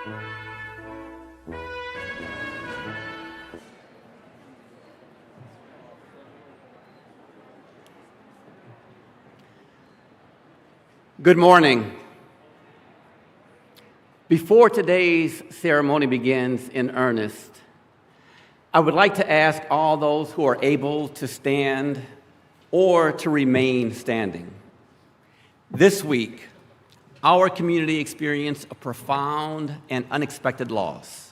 Good morning. Before today's ceremony begins in earnest, I would like to ask all those who are able to stand or to remain standing. This week, our community experienced a profound and unexpected loss.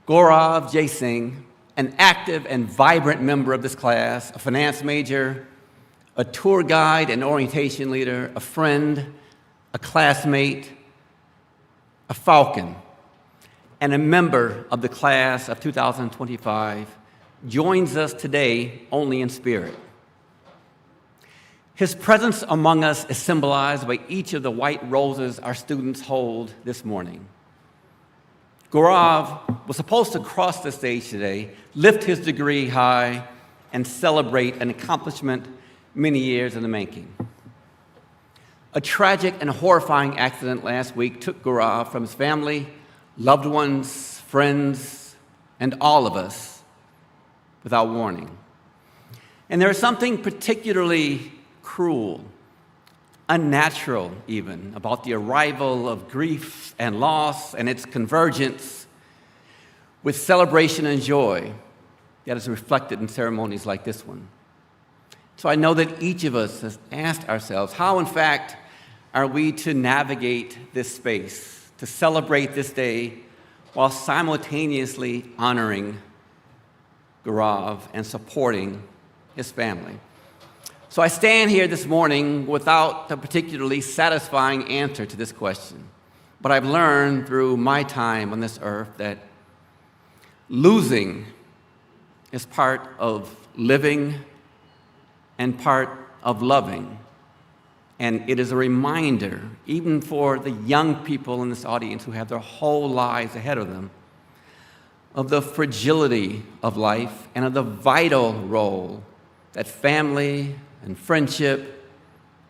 Gorav Singh, an active and vibrant member of this class, a finance major, a tour guide and orientation leader, a friend, a classmate, a Falcon, and a member of the class of 2025, joins us today only in spirit. His presence among us is symbolized by each of the white roses our students hold this morning. Gorav was supposed to cross the stage today, lift his degree high, and celebrate an accomplishment many years in the making. A tragic and horrifying accident last week took Gorav from his family, loved ones, friends, and all of us without warning. And there is something particularly cruel, unnatural even, about the arrival of grief and loss and its convergence with celebration and joy that is reflected in ceremonies like this one. So I know that each of us has asked ourselves, how in fact are we to navigate this space, to celebrate this day while simultaneously honoring Gorav and supporting his family? So I stand here this morning without a particularly satisfying answer to this question. But I've learned through my time on this earth that losing is part of living and part of loving. And it is a reminder, even for the young people in this audience who have their whole lives ahead of them, of the fragility of life and of the vital role that family and friendship,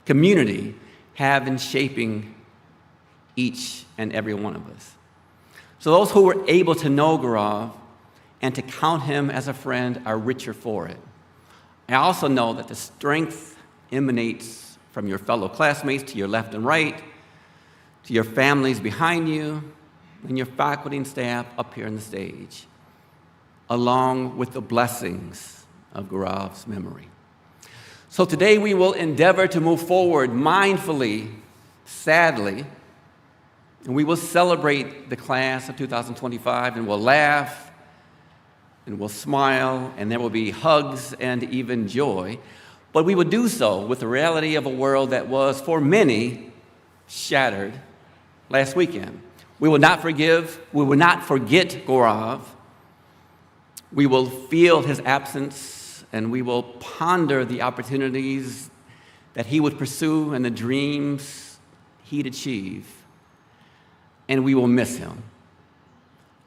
community have in shaping each and every one of us. So those who were able to know Gorav and to count him as a friend are richer for it. I also know that the strength emanates from your fellow classmates to your left and right, to your families behind you, and your faculty and staff up here on the stage, along with the blessings of Gorav's memory. So today we will endeavor to move forward mindfully, sadly, and we will celebrate the class of 2025, and we'll laugh, and we'll smile, and there will be hugs and even joy. But we will do so with the reality of a world that was, for many, shattered last weekend. We will not forget Gorav. We will feel his absence, and we will ponder the opportunities that he would pursue and the dreams he'd achieve. And we will miss him.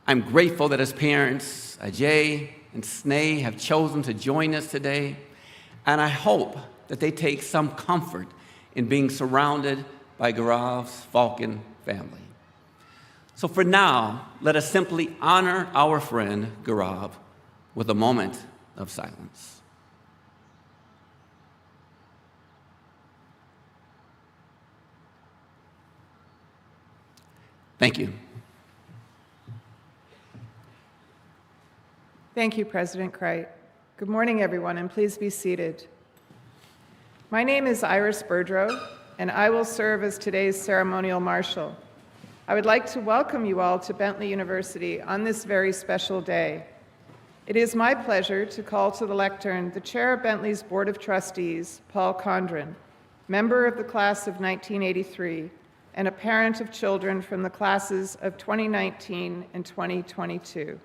I'm grateful that his parents, Ajay and Singh, have chosen to join us today, and I hope that they take some comfort in being surrounded by Gorav's Falcon family. So for now, let us simply honor our friend Gorav with a moment of silence. Thank you. Thank you, President Crite. Good morning, everyone, and please be seated. My name is Iris Burdrow, and I will serve as today's ceremonial marshal. I would like to welcome you all to Bentley University on this very special day. It is my pleasure to call to the lectern the chair of Bentley's Board of Trustees, Paul Condren, member of the class of 1983, and a parent of children from the classes of 2019 and 2022.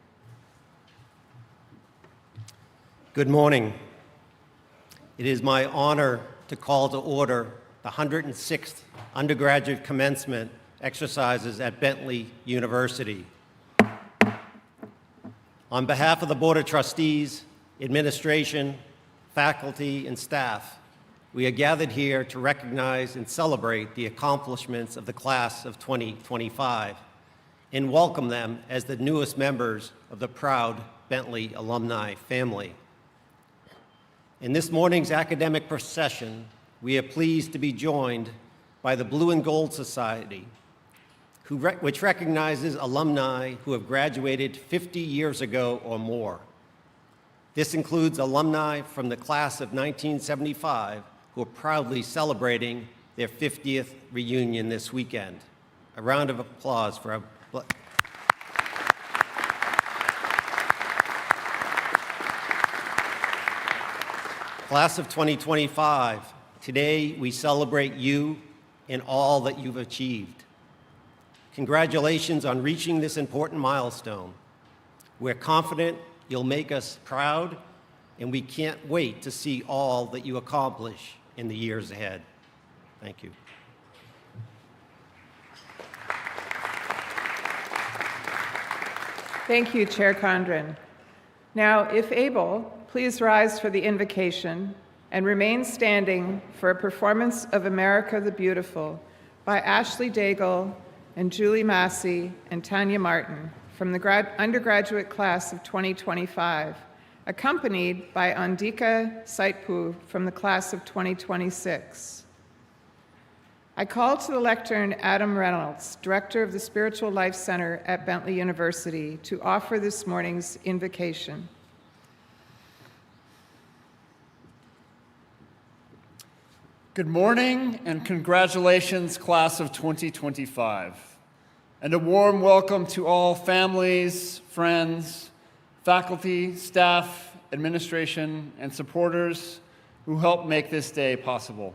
Good morning. It is my honor to call to order the 106th Undergraduate Commencement exercises at Bentley University. On behalf of the Board of Trustees, administration, faculty, and staff, we are gathered here to recognize and celebrate the accomplishments of the class of 2025 and welcome them as the newest members of the proud Bentley alumni family. In this morning's academic procession, we are pleased to be joined by the Blue and Gold Society, which recognizes alumni who have graduated 50 years ago or more. This includes alumni from the class of 1975 who are proudly celebrating their 50th reunion this weekend. A round of applause for our Class of 2025, today we celebrate you and all that you've achieved. Congratulations on reaching this important milestone. We're confident you'll make us proud, and we can't wait to see all that you accomplish in the years ahead. Thank you. Thank you, Chair Condren. Now, if able, please rise for the invocation and remain standing for a performance of America the Beautiful by Ashley Daigle and Julie Massey and Tanya Martin from the undergraduate class of 2025, accompanied by Andika Saitpu from the class of 2026. I call to the lectern Adam Reynolds, Director of the Spiritual Life Center at Bentley University, to offer this morning's invocation. Good morning and congratulations, class of 2025. And a warm welcome to all families, friends, faculty, staff, administration, and supporters who helped make this day possible.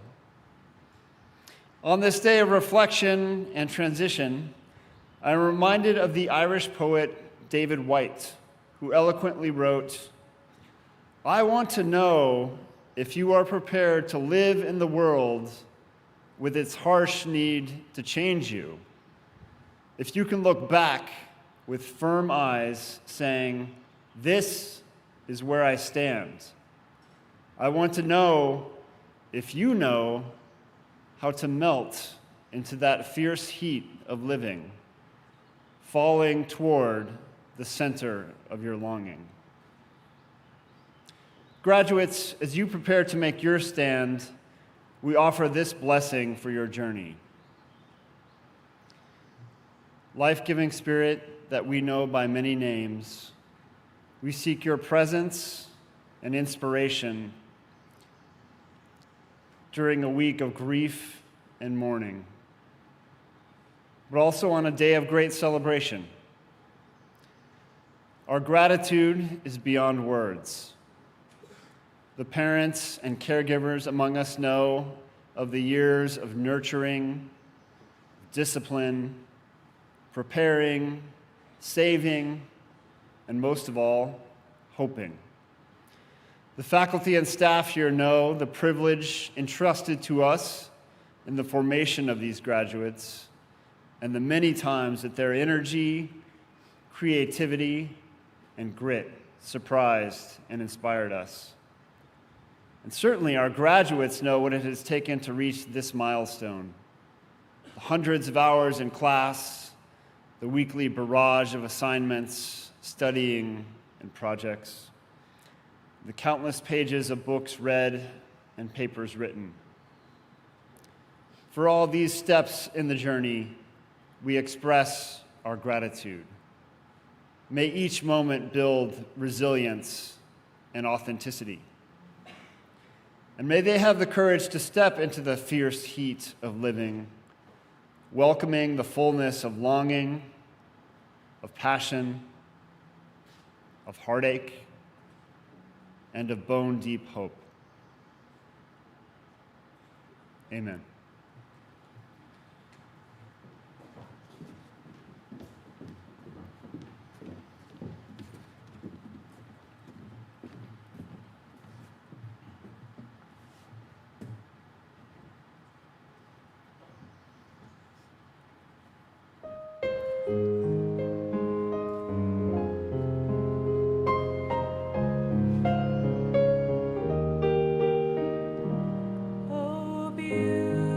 On this day of reflection and transition, I am reminded of the Irish poet David Whyte, who eloquently wrote, "I want to know if you are prepared to live in the world with its harsh need to change you. If you can look back with firm eyes, saying, 'This is where I stand.' I want to know if you know how to melt into that fierce heat of living, falling toward the center of your longing." Graduates, as you prepare to make your stand, we offer this blessing for your journey. Life-giving Spirit that we know by many names, we seek your presence and inspiration during a week of grief and mourning, but also on a day of great celebration. Our gratitude is beyond words. The parents and caregivers among us know of the years of nurturing, discipline, preparing, saving, and most of all, hoping. The faculty and staff here know the privilege entrusted to us in the formation of these graduates and the many times that their energy, creativity, and grit surprised and inspired us. And certainly our graduates know what it has taken to reach this milestone. The hundreds of hours in class, the weekly barrage of assignments, studying, and projects, the countless pages of books read and papers written. For all these steps in the journey, we express our gratitude. May each moment build resilience and authenticity. And may they have the courage to step into the fierce heat of living, welcoming the fullness of longing, of passion, of heartache, and of bone-deep hope. Amen. Oh, beautiful.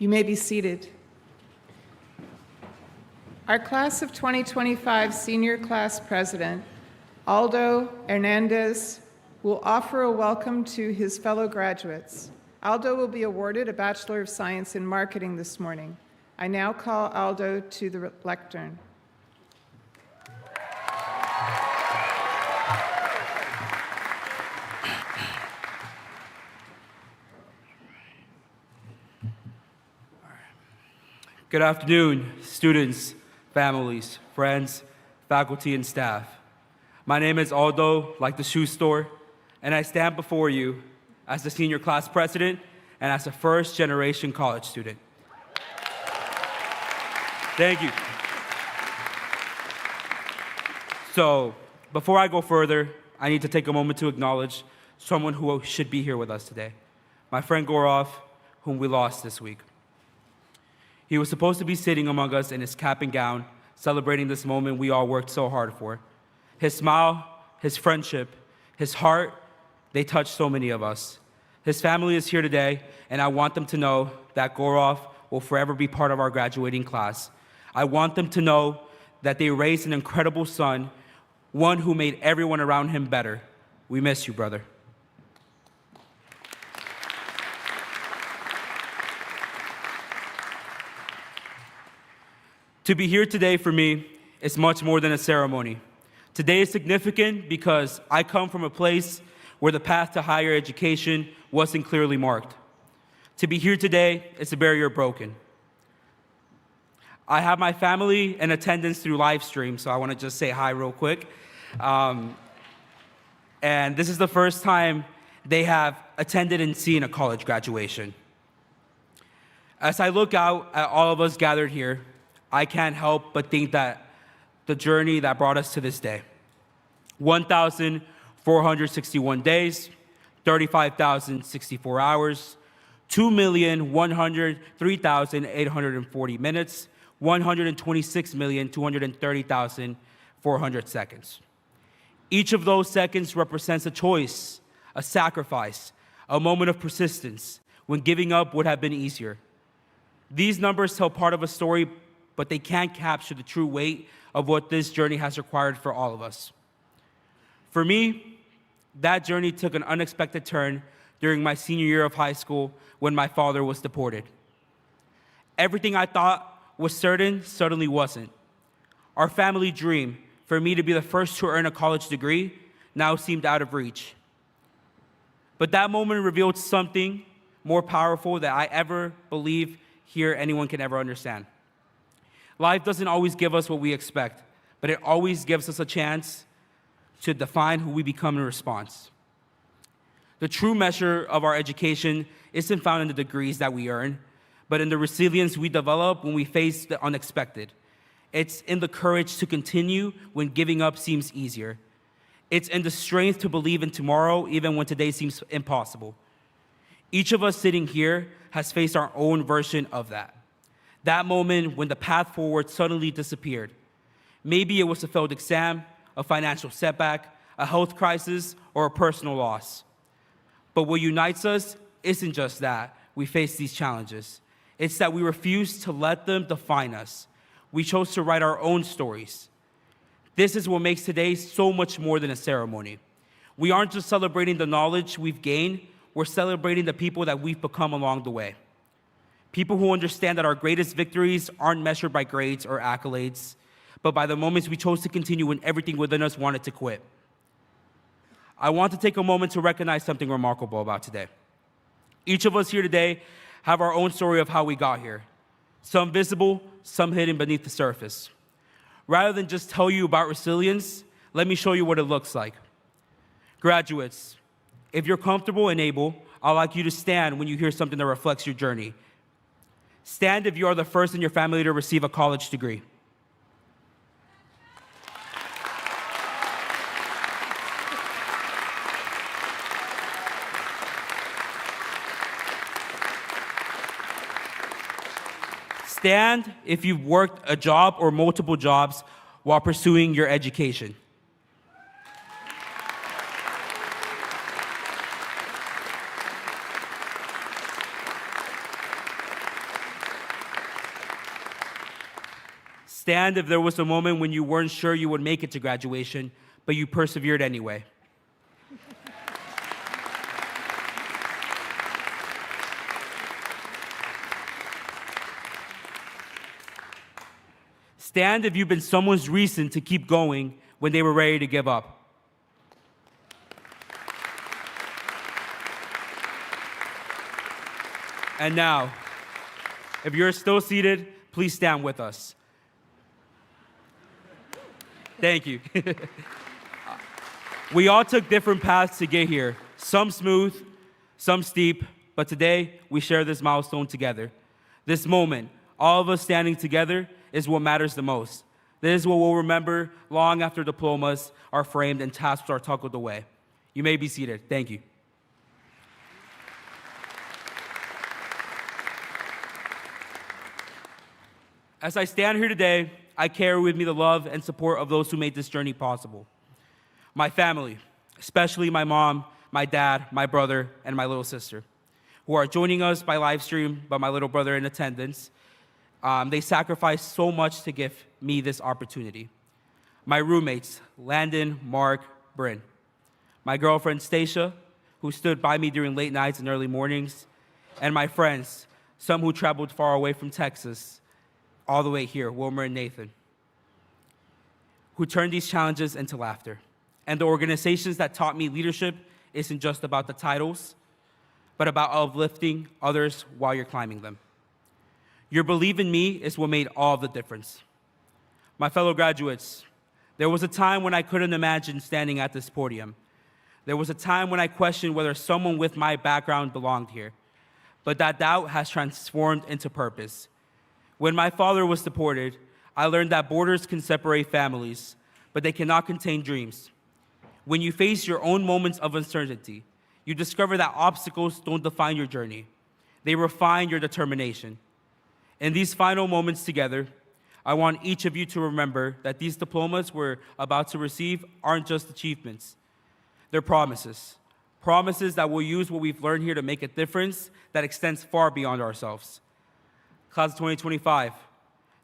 You may be seated. Our class of 2025 senior class president, Aldo Hernandez, will offer a welcome to his fellow graduates. Aldo will be awarded a Bachelor of Science in Marketing this morning. I now call Aldo to the lectern. Good afternoon, students, families, friends, faculty, and staff. My name is Aldo, like the shoe store, and I stand before you as the senior class president and as a first-generation college student. Thank you. So, before I go further, I need to take a moment to acknowledge someone who should be here with us today, my friend Gorav, whom we lost this week. He was supposed to be sitting among us in his cap and gown, celebrating this moment we all worked so hard for. His smile, his friendship, his heart, they touched so many of us. His family is here today, and I want them to know that Gorav will forever be part of our graduating class. I want them to know that they raised an incredible son, one who made everyone around him better. We miss you, brother. To be here today for me is much more than a ceremony. Today is significant because I come from a place where the path to higher education wasn't clearly marked. To be here today is a barrier broken. I have my family in attendance through live stream, so I want to just say hi real quick. And this is the first time they have attended and seen a college graduation. As I look out at all of us gathered here, I can't help but think that the journey that brought us to this day. 1,461 days, 35,064 hours, 2,103,840 minutes, 126,230,400 seconds. Each of those seconds represents a choice, a sacrifice, a moment of persistence when giving up would have been easier. These numbers tell part of a story, but they can't capture the true weight of what this journey has required for all of us. For me, that journey took an unexpected turn during my senior year of high school when my father was deported. Everything I thought was certain suddenly wasn't. Our family dream for me to be the first to earn a college degree now seemed out of reach. But that moment revealed something more powerful that I ever believe here anyone can ever understand. Life doesn't always give us what we expect, but it always gives us a chance to define who we become in response. The true measure of our education isn't found in the degrees that we earn, but in the resilience we develop when we face the unexpected. It's in the courage to continue when giving up seems easier. It's in the strength to believe in tomorrow even when today seems impossible. Each of us sitting here has faced our own version of that. That moment when the path forward suddenly disappeared. Maybe it was a failed exam, a financial setback, a health crisis, or a personal loss. But what unites us isn't just that we face these challenges. It's that we refuse to let them define us. We chose to write our own stories. This is what makes today so much more than a ceremony. We aren't just celebrating the knowledge we've gained, we're celebrating the people that we've become along the way. People who understand that our greatest victories aren't measured by grades or accolades, but by the moments we chose to continue when everything within us wanted to quit. I want to take a moment to recognize something remarkable about today. Each of us here today have our own story of how we got here. Some visible, some hidden beneath the surface. Rather than just tell you about resilience, let me show you what it looks like. Graduates, if you're comfortable and able, I'd like you to stand when you hear something that reflects your journey. Stand if you are the first in your family to receive a college degree. Stand if you've worked a job or multiple jobs while pursuing your education. Stand if there was a moment when you weren't sure you would make it to graduation, but you persevered anyway. Stand if you've been someone's reason to keep going when they were ready to give up. And now, if you're still seated, please stand with us. Thank you. We all took different paths to get here, some smooth, some steep, but today we share this milestone together. This moment, all of us standing together, is what matters the most. This is what we'll remember long after diplomas are framed and tasks are tucked away. You may be seated. Thank you. As I stand here today, I carry with me the love and support of those who made this journey possible. My family, especially my mom, my dad, my brother, and my little sister, who are joining us by live stream, but my little brother in attendance. They sacrificed so much to give me this opportunity. My roommates, Landon, Mark, Bryn. My girlfriend, Stacia, who stood by me during late nights and early mornings. And my friends, some who traveled far away from Texas, all the way here, Wilmer and Nathan, who turned these challenges into laughter. And the organizations that taught me leadership isn't just about the titles, but about uplifting others while you're climbing them. Your belief in me is what made all the difference. My fellow graduates, there was a time when I couldn't imagine standing at this podium. There was a time when I questioned whether someone with my background belonged here. But that doubt has transformed into purpose. When my father was deported, I learned that borders can separate families, but they cannot contain dreams. When you face your own moments of uncertainty, you discover that obstacles don't define your journey. They refine your determination. In these final moments together, I want each of you to remember that these diplomas we're about to receive aren't just achievements. They're promises. Promises that we'll use what we've learned here to make a difference that extends far beyond ourselves. Class of 2025,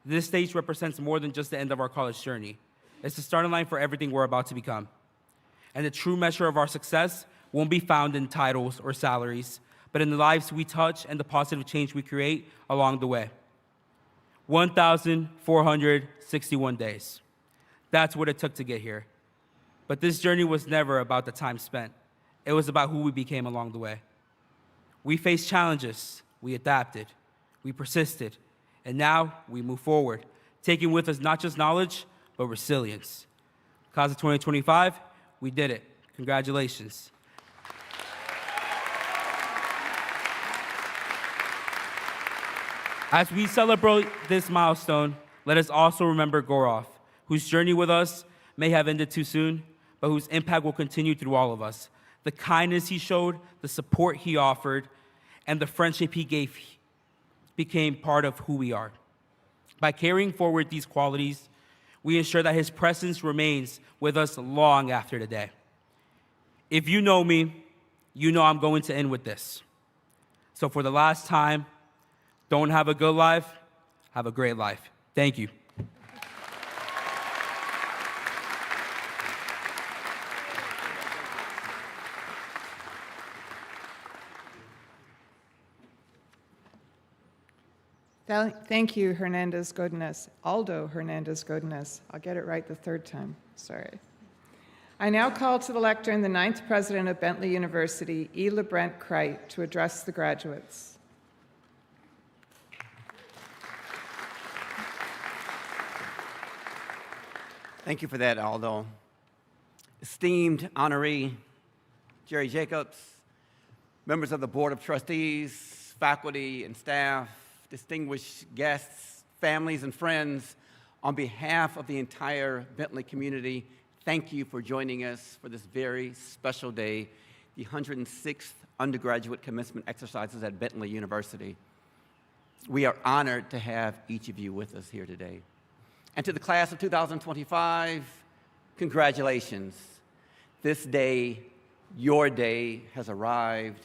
this stage represents more than just the end of our college journey. It's the starting line for everything we're about to become. And the true measure of our success won't be found in titles or salaries, but in the lives we touch and the positive change we create along the way. 1,461 days. That's what it took to get here. But this journey was never about the time spent. It was about who we became along the way. We faced challenges, we adapted, we persisted, and now we move forward, taking with us not just knowledge, but resilience. Class of 2025, we did it. Congratulations. As we celebrate this milestone, let us also remember Gorav, whose journey with us may have ended too soon, but whose impact will continue through all of us. The kindness he showed, the support he offered, and the friendship he gave became part of who we are. By carrying forward these qualities, we ensure that his presence remains with us long after today. If you know me, you know I'm going to end with this. So for the last time, don't have a good life, have a great life. Thank you. Thank you, Hernandez Godinez. Aldo Hernandez Godinez. I'll get it right the third time. Sorry. I now call to the lectern the 9th president of Bentley University, E. LeBrent Crite, to address the graduates. Thank you for that, Aldo. Esteemed honoree Jerry Jacobs, members of the Board of Trustees, faculty and staff, distinguished guests, families and friends, on behalf of the entire Bentley community, thank you for joining us for this very special day, the 106th Undergraduate Commencement exercises at Bentley University. We are honored to have each of you with us here today. And to the class of 2025, congratulations. This day, your day, has arrived,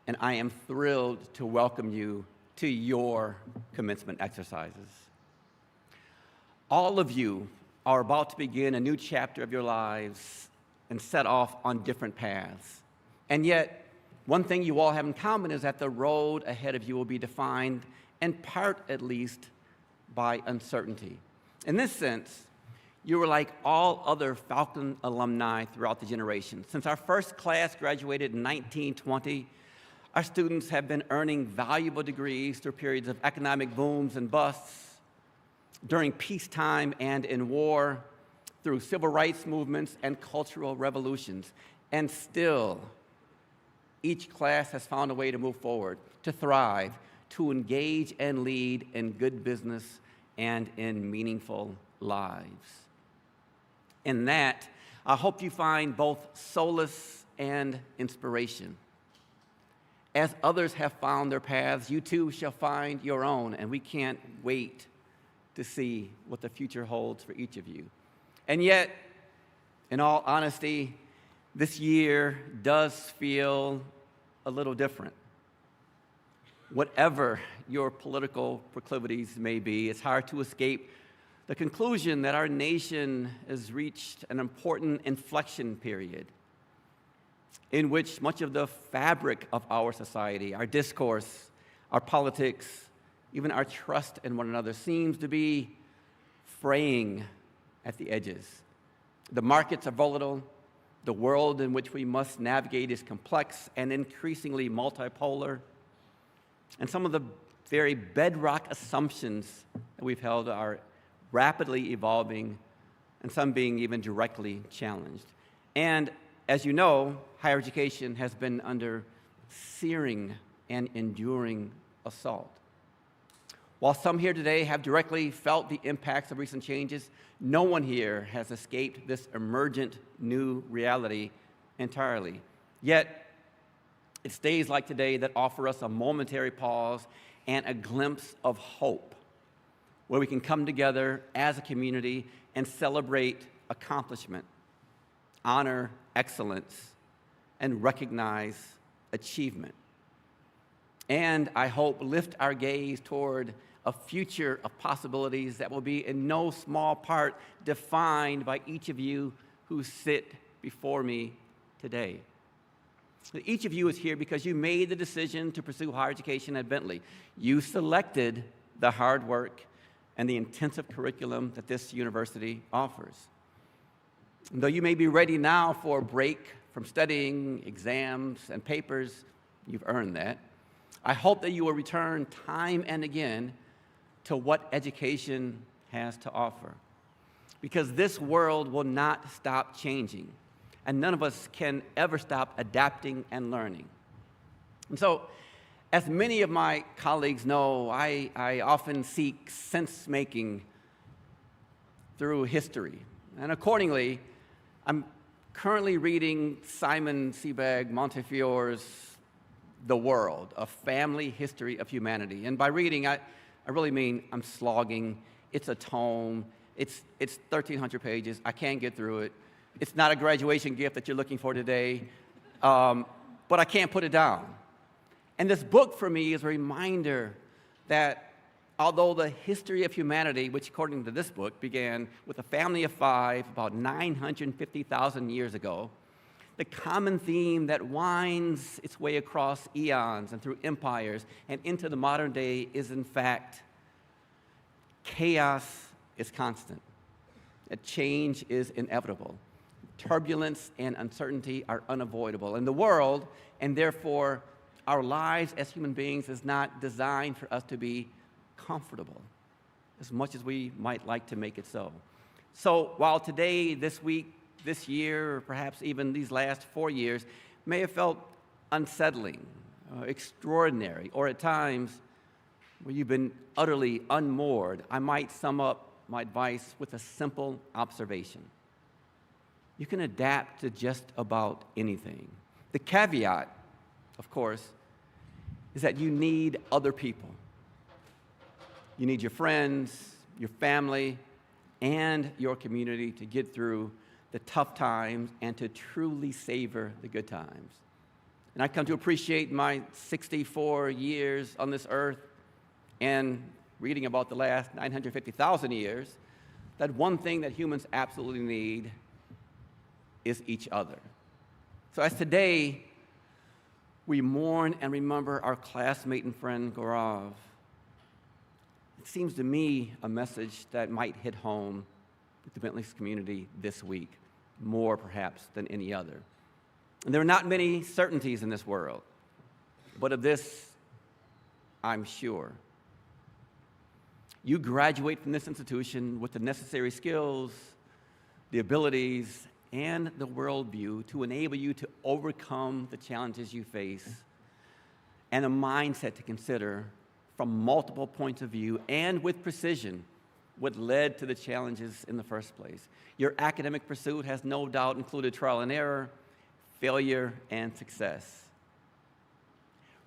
and I am thrilled to welcome you to your commencement exercises. All of you are about to begin a new chapter of your lives and set off on different paths. And yet, one thing you all have in common is that the road ahead of you will be defined, in part at least, by uncertainty. In this sense, you were like all other Falcon alumni throughout the generations. Since our first class graduated in 1920, our students have been earning valuable degrees through periods of economic booms and busts, during peacetime and in war, through civil rights movements and cultural revolutions. And still, each class has found a way to move forward, to thrive, to engage and lead in good business and in meaningful lives. In that, I hope you find both solace and inspiration. As others have found their paths, you too shall find your own, and we can't wait to see what the future holds for each of you. And yet, in all honesty, this year does feel a little different. Whatever your political proclivities may be, it's hard to escape the conclusion that our nation has reached an important inflection period in which much of the fabric of our society, our discourse, our politics, even our trust in one another seems to be fraying at the edges. The markets are volatile. The world in which we must navigate is complex and increasingly multipolar. And some of the very bedrock assumptions that we've held are rapidly evolving, and some being even directly challenged. And as you know, higher education has been under searing and enduring assault. While some here today have directly felt the impacts of recent changes, no one here has escaped this emergent new reality entirely. Yet, it's days like today that offer us a momentary pause and a glimpse of hope, where we can come together as a community and celebrate accomplishment, honor excellence, and recognize achievement. And I hope lift our gaze toward a future of possibilities that will be in no small part defined by each of you who sit before me today. Each of you is here because you made the decision to pursue higher education at Bentley. You selected the hard work and the intensive curriculum that this university offers. And though you may be ready now for a break from studying, exams, and papers, you've earned that. I hope that you will return time and again to what education has to offer. Because this world will not stop changing, and none of us can ever stop adapting and learning. And so, as many of my colleagues know, I often seek sense-making through history. And accordingly, I'm currently reading Simon Sebag Montefiore's The World, A Family History of Humanity. And by reading, I really mean I'm slogging. It's a tome. It's 1,300 pages. I can't get through it. It's not a graduation gift that you're looking for today, but I can't put it down. And this book for me is a reminder that although the history of humanity, which according to this book began with a family of 5 about 950,000 years ago, the common theme that winds its way across eons and through empires and into the modern day is, in fact, chaos is constant, that change is inevitable, turbulence and uncertainty are unavoidable, and the world, and therefore our lives as human beings, is not designed for us to be comfortable as much as we might like to make it so. So while today, this week, this year, or perhaps even these last 4 years may have felt unsettling, extraordinary, or at times where you've been utterly unmoored, I might sum up my advice with a simple observation. You can adapt to just about anything. The caveat, of course, is that you need other people. You need your friends, your family, and your community to get through the tough times and to truly savor the good times. And I come to appreciate my 64 years on this earth and reading about the last 950,000 years, that one thing that humans absolutely need is each other. So as today we mourn and remember our classmate and friend Gorav, it seems to me a message that might hit home with the Bentley community this week, more perhaps than any other. And there are not many certainties in this world, but of this I'm sure. You graduate from this institution with the necessary skills, the abilities, and the worldview to enable you to overcome the challenges you face, and a mindset to consider from multiple points of view and with precision what led to the challenges in the first place. Your academic pursuit has no doubt included trial and error, failure, and success.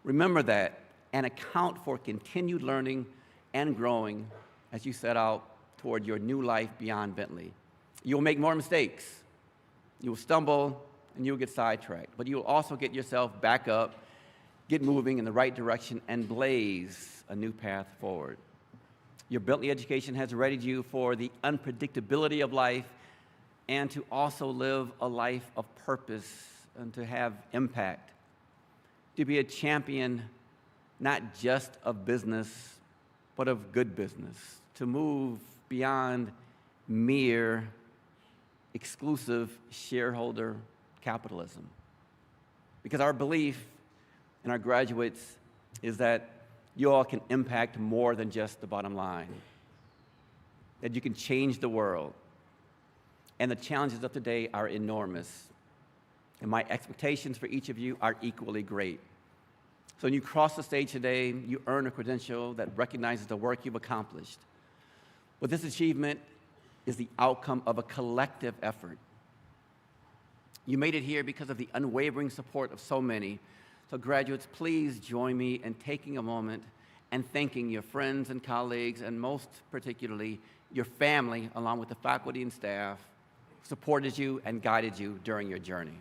Remember that and account for continued learning and growing as you set out toward your new life beyond Bentley. You'll make more mistakes. You'll stumble and you'll get sidetracked, but you'll also get yourself back up, get moving in the right direction, and blaze a new path forward. Your Bentley education has readied you for the unpredictability of life and to also live a life of purpose and to have impact, to be a champion not just of business, but of good business, to move beyond mere exclusive shareholder capitalism. Because our belief in our graduates is that you all can impact more than just the bottom line, that you can change the world. And the challenges of today are enormous. And my expectations for each of you are equally great. So when you cross the stage today, you earn a credential that recognizes the work you've accomplished. But this achievement is the outcome of a collective effort. You made it here because of the unwavering support of so many. So graduates, please join me in taking a moment and thanking your friends and colleagues, and most particularly your family, along with the faculty and staff, who supported you and guided you during your journey.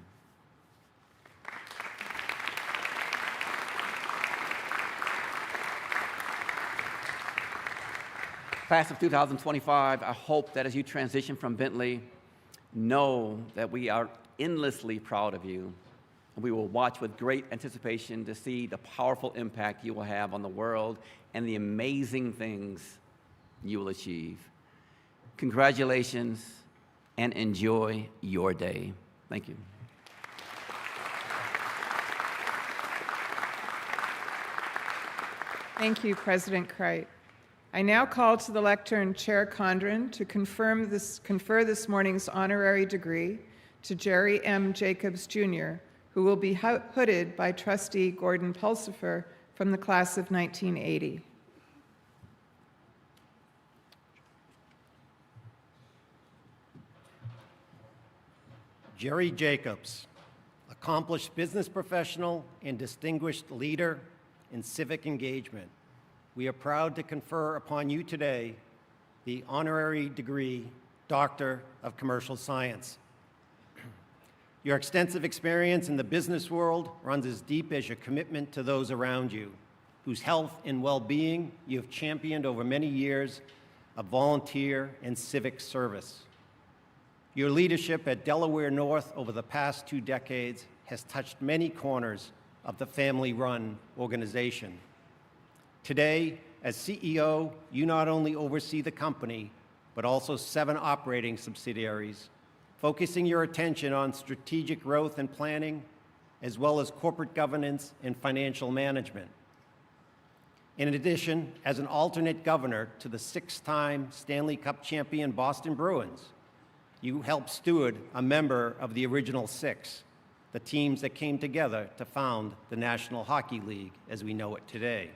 Class of 2025, I hope that as you transition from Bentley, know that we are endlessly proud of you. And we will watch with great anticipation to see the powerful impact you will have on the world and the amazing things you will achieve. Congratulations and enjoy your day. Thank you. Thank you, President Crite. I now call to the lectern Chair Condren to confer this morning's honorary degree to Jerry M. Jacobs, Jr., who will be hooded by Trustee Gordon Pulsifer from the class of 1980. Jerry Jacobs, accomplished business professional and distinguished leader in civic engagement. We are proud to confer upon you today the honorary degree, Doctor of Commercial Science. Your extensive experience in the business world runs as deep as your commitment to those around you, whose health and well-being you have championed over many years of volunteer and civic service. Your leadership at Delaware North over the past 2 decades has touched many corners of the family-run organization. Today, as CEO, you not only oversee the company, but also 7 operating subsidiaries, focusing your attention on strategic growth and planning, as well as corporate governance and financial management. In addition, as an alternate governor to the 6-time Stanley Cup champion Boston Bruins, you helped steward a member of the original 6, the teams that came together to found the National Hockey League as we know it today.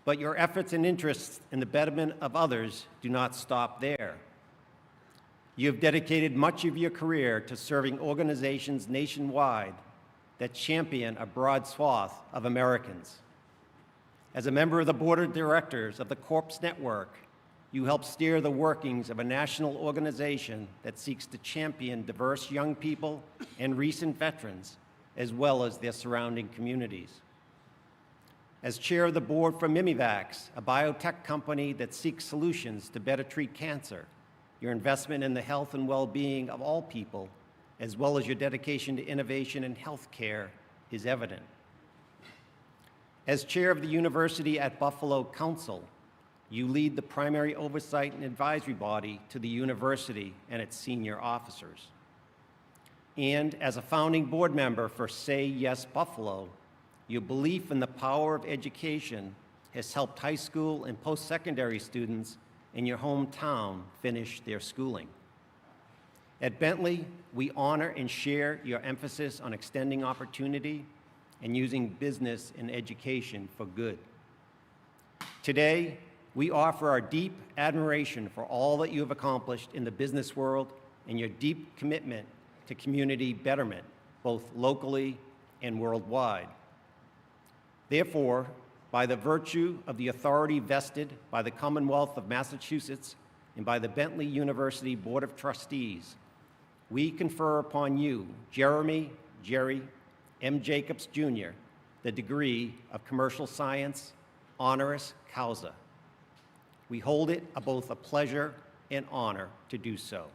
But your efforts and interests in the betterment of others do not stop there. You have dedicated much of your career to serving organizations nationwide that champion a broad swath of Americans. As a member of the board of directors of the Corps Network, you help steer the workings of a national organization that seeks to champion diverse young people and recent veterans, as well as their surrounding communities. As chair of the board for Mimivax, a biotech company that seeks solutions to better treat cancer, your investment in the health and well-being of all people, as well as your dedication to innovation in healthcare, is evident. As chair of the University at Buffalo Council, you lead the primary oversight and advisory body to the university and its senior officers. And as a founding board member for Say Yes Buffalo, your belief in the power of education has helped high school and post-secondary students in your hometown finish their schooling. At Bentley, we honor and share your emphasis on extending opportunity and using business and education for good. Today, we offer our deep admiration for all that you have accomplished in the business world and your deep commitment to community betterment, both locally and worldwide. Therefore, by the virtue of the authority vested by the Commonwealth of Massachusetts and by the Bentley University Board of Trustees, we confer upon you, Jerry M. Jacobs, Jr., the degree of Commercial Science, honoris causa. We hold it both a pleasure and honor to do so.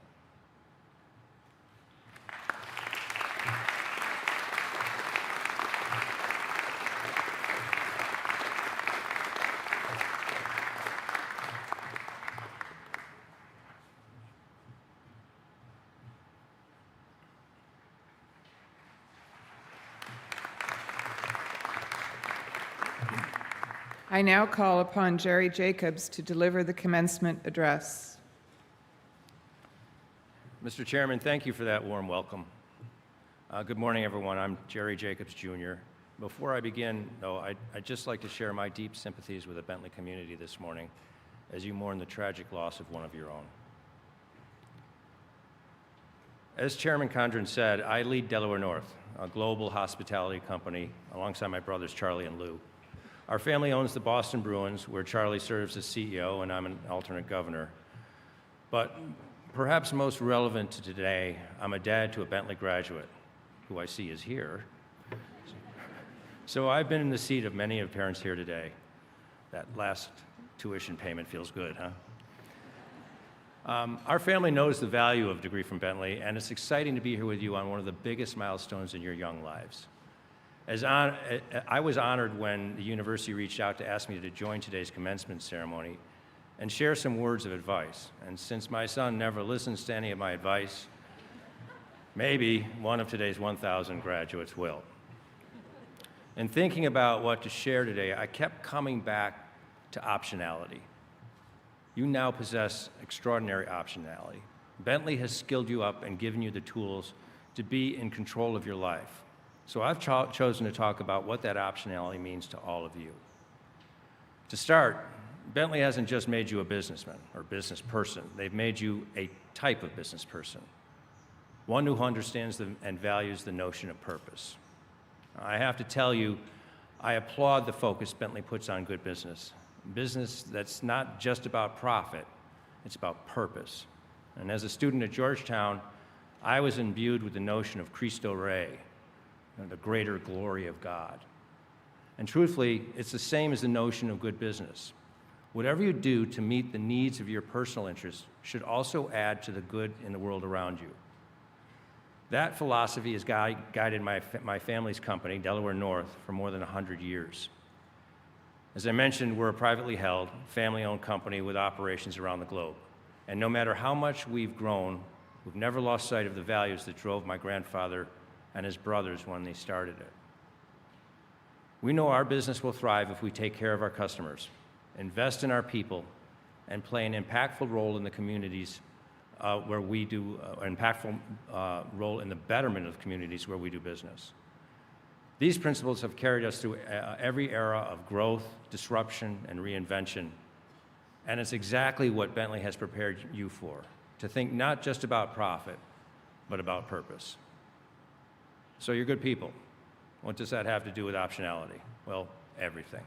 I now call upon Jerry Jacobs to deliver the commencement address. Mr. Chairman, thank you for that warm welcome. Good morning, everyone. I'm Jerry Jacobs, Jr. Before I begin, though, I'd just like to share my deep sympathies with the Bentley community this morning as you mourn the tragic loss of one of your own. As Chairman Condren said, I lead Delaware North, a global hospitality company, alongside my brothers Charlie and Lou. Our family owns the Boston Bruins, where Charlie serves as CEO and I'm an alternate governor. But perhaps most relevant to today, I'm a dad to a Bentley graduate, who I see is here. So I've been in the seat of many of parents here today. That last tuition payment feels good, huh? Our family knows the value of a degree from Bentley, and it's exciting to be here with you on one of the biggest milestones in your young lives. I was honored when the university reached out to ask me to join today's commencement ceremony and share some words of advice. And since my son never listens to any of my advice, maybe one of today's 1,000 graduates will. In thinking about what to share today, I kept coming back to optionality. You now possess extraordinary optionality. Bentley has skilled you up and given you the tools to be in control of your life. So I've chosen to talk about what that optionality means to all of you. To start, Bentley hasn't just made you a businessman or business person. They've made you a type of business person, one who understands and values the notion of purpose. I have to tell you, I applaud the focus Bentley puts on good business. Business that's not just about profit, it's about purpose. And as a student at Georgetown, I was imbued with the notion of Christo Rei, the greater glory of God. And truthfully, it's the same as the notion of good business. Whatever you do to meet the needs of your personal interests should also add to the good in the world around you. That philosophy has guided my family's company, Delaware North, for more than 100 years. As I mentioned, we're a privately held, family-owned company with operations around the globe. And no matter how much we've grown, we've never lost sight of the values that drove my grandfather and his brothers when they started it. We know our business will thrive if we take care of our customers, invest in our people, and play an impactful role in the communities where we do, an impactful role in the betterment of communities where we do business. These principles have carried us through every era of growth, disruption, and reinvention, and it's exactly what Bentley has prepared you for, to think not just about profit, but about purpose. So you're good people. What does that have to do with optionality? Well, everything.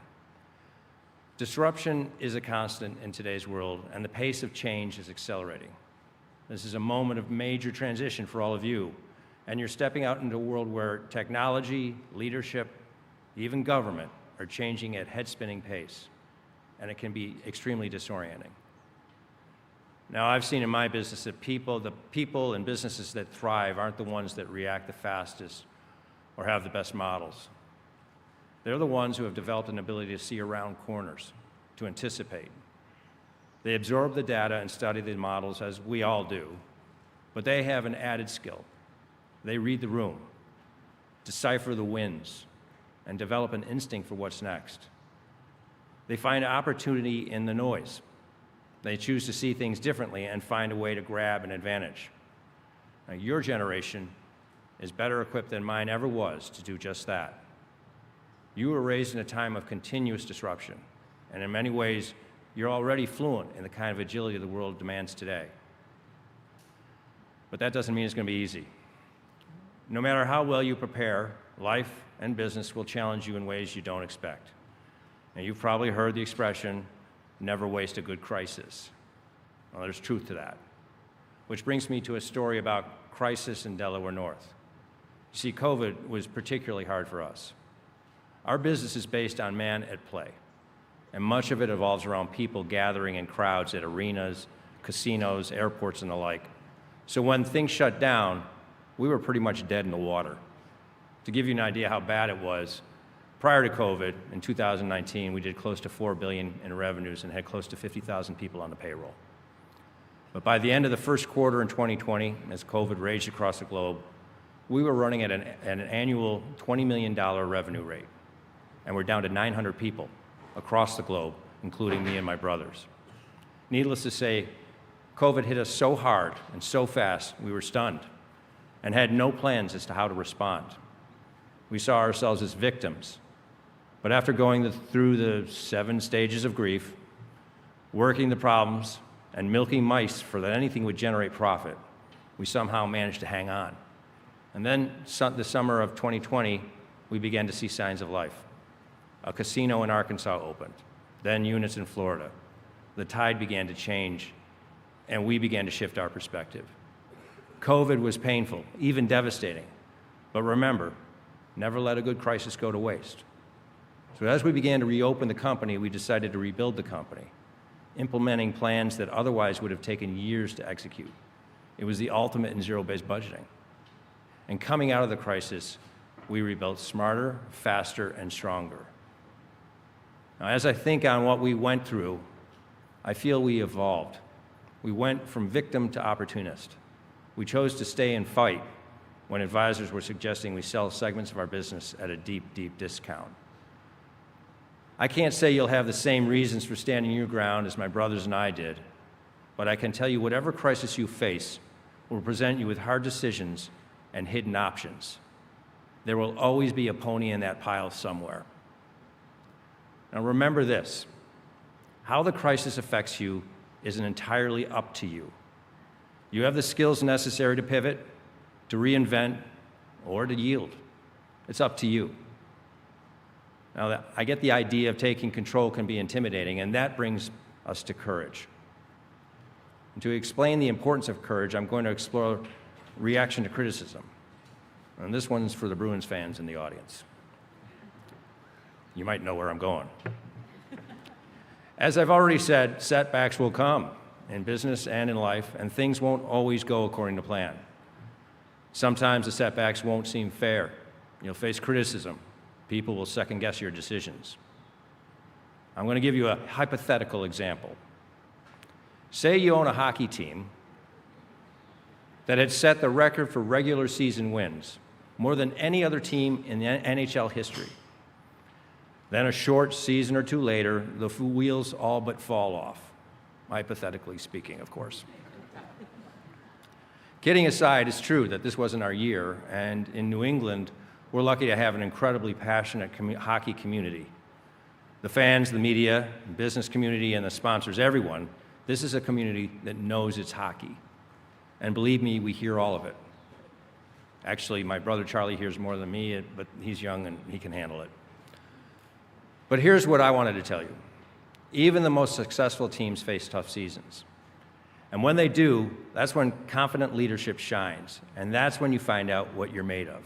Disruption is a constant in today's world, and the pace of change is accelerating. This is a moment of major transition for all of you, and you're stepping out into a world where technology, leadership, even government are changing at head-spinning pace, and it can be extremely disorienting. Now, I've seen in my business that the people and businesses that thrive aren't the ones that react the fastest or have the best models. They're the ones who have developed an ability to see around corners, to anticipate. They absorb the data and study the models, as we all do, but they have an added skill. They read the room, decipher the winds, and develop an instinct for what's next. They find opportunity in the noise. They choose to see things differently and find a way to grab an advantage. Now, your generation is better equipped than mine ever was to do just that. You were raised in a time of continuous disruption, and in many ways, you're already fluent in the kind of agility the world demands today. But that doesn't mean it's going to be easy. No matter how well you prepare, life and business will challenge you in ways you don't expect. And you've probably heard the expression, never waste a good crisis. Well, there's truth to that. Which brings me to a story about crisis in Delaware North. You see, COVID was particularly hard for us. Our business is based on man at play, and much of it evolves around people gathering in crowds at arenas, casinos, airports, and the like. So when things shut down, we were pretty much dead in the water. To give you an idea how bad it was, prior to COVID, in 2019, we did close to $4 billion in revenues and had close to 50,000 people on the payroll. But by the end of the first quarter in 2020, as COVID raged across the globe, we were running at an annual $20 million revenue rate, and we're down to 900 people across the globe, including me and my brothers. Needless to say, COVID hit us so hard and so fast, we were stunned and had no plans as to how to respond. We saw ourselves as victims. But after going through the 7 stages of grief, working the problems, and milking mice for that anything would generate profit, we somehow managed to hang on. And then the summer of 2020, we began to see signs of life. A casino in Arkansas opened, then units in Florida. The tide began to change, and we began to shift our perspective. COVID was painful, even devastating. But remember, never let a good crisis go to waste. So as we began to reopen the company, we decided to rebuild the company, implementing plans that otherwise would have taken years to execute. It was the ultimate in zero-based budgeting. And coming out of the crisis, we rebuilt smarter, faster, and stronger. Now, as I think on what we went through, I feel we evolved. We went from victim to opportunist. We chose to stay and fight when advisors were suggesting we sell segments of our business at a deep, deep discount. I can't say you'll have the same reasons for standing your ground as my brothers and I did, but I can tell you whatever crisis you face will present you with hard decisions and hidden options. There will always be a pony in that pile somewhere. Now remember this, how the crisis affects you isn't entirely up to you. You have the skills necessary to pivot, to reinvent, or to yield. It's up to you. Now, I get the idea of taking control can be intimidating, and that brings us to courage. And to explain the importance of courage, I'm going to explore reaction to criticism. And this one's for the Bruins fans in the audience. You might know where I'm going. As I've already said, setbacks will come in business and in life, and things won't always go according to plan. Sometimes the setbacks won't seem fair. You'll face criticism. People will second-guess your decisions. I'm going to give you a hypothetical example. Say you own a hockey team that had set the record for regular season wins, more than any other team in NHL history. Then a short season or two later, the wheels all but fall off, hypothetically speaking, of course. Kidding aside, it's true that this wasn't our year, and in New England, we're lucky to have an incredibly passionate hockey community. The fans, the media, the business community, and the sponsors, everyone, this is a community that knows it's hockey. And believe me, we hear all of it. Actually, my brother Charlie hears more than me, but he's young and he can handle it. But here's what I wanted to tell you. Even the most successful teams face tough seasons. And when they do, that's when confident leadership shines. And that's when you find out what you're made of.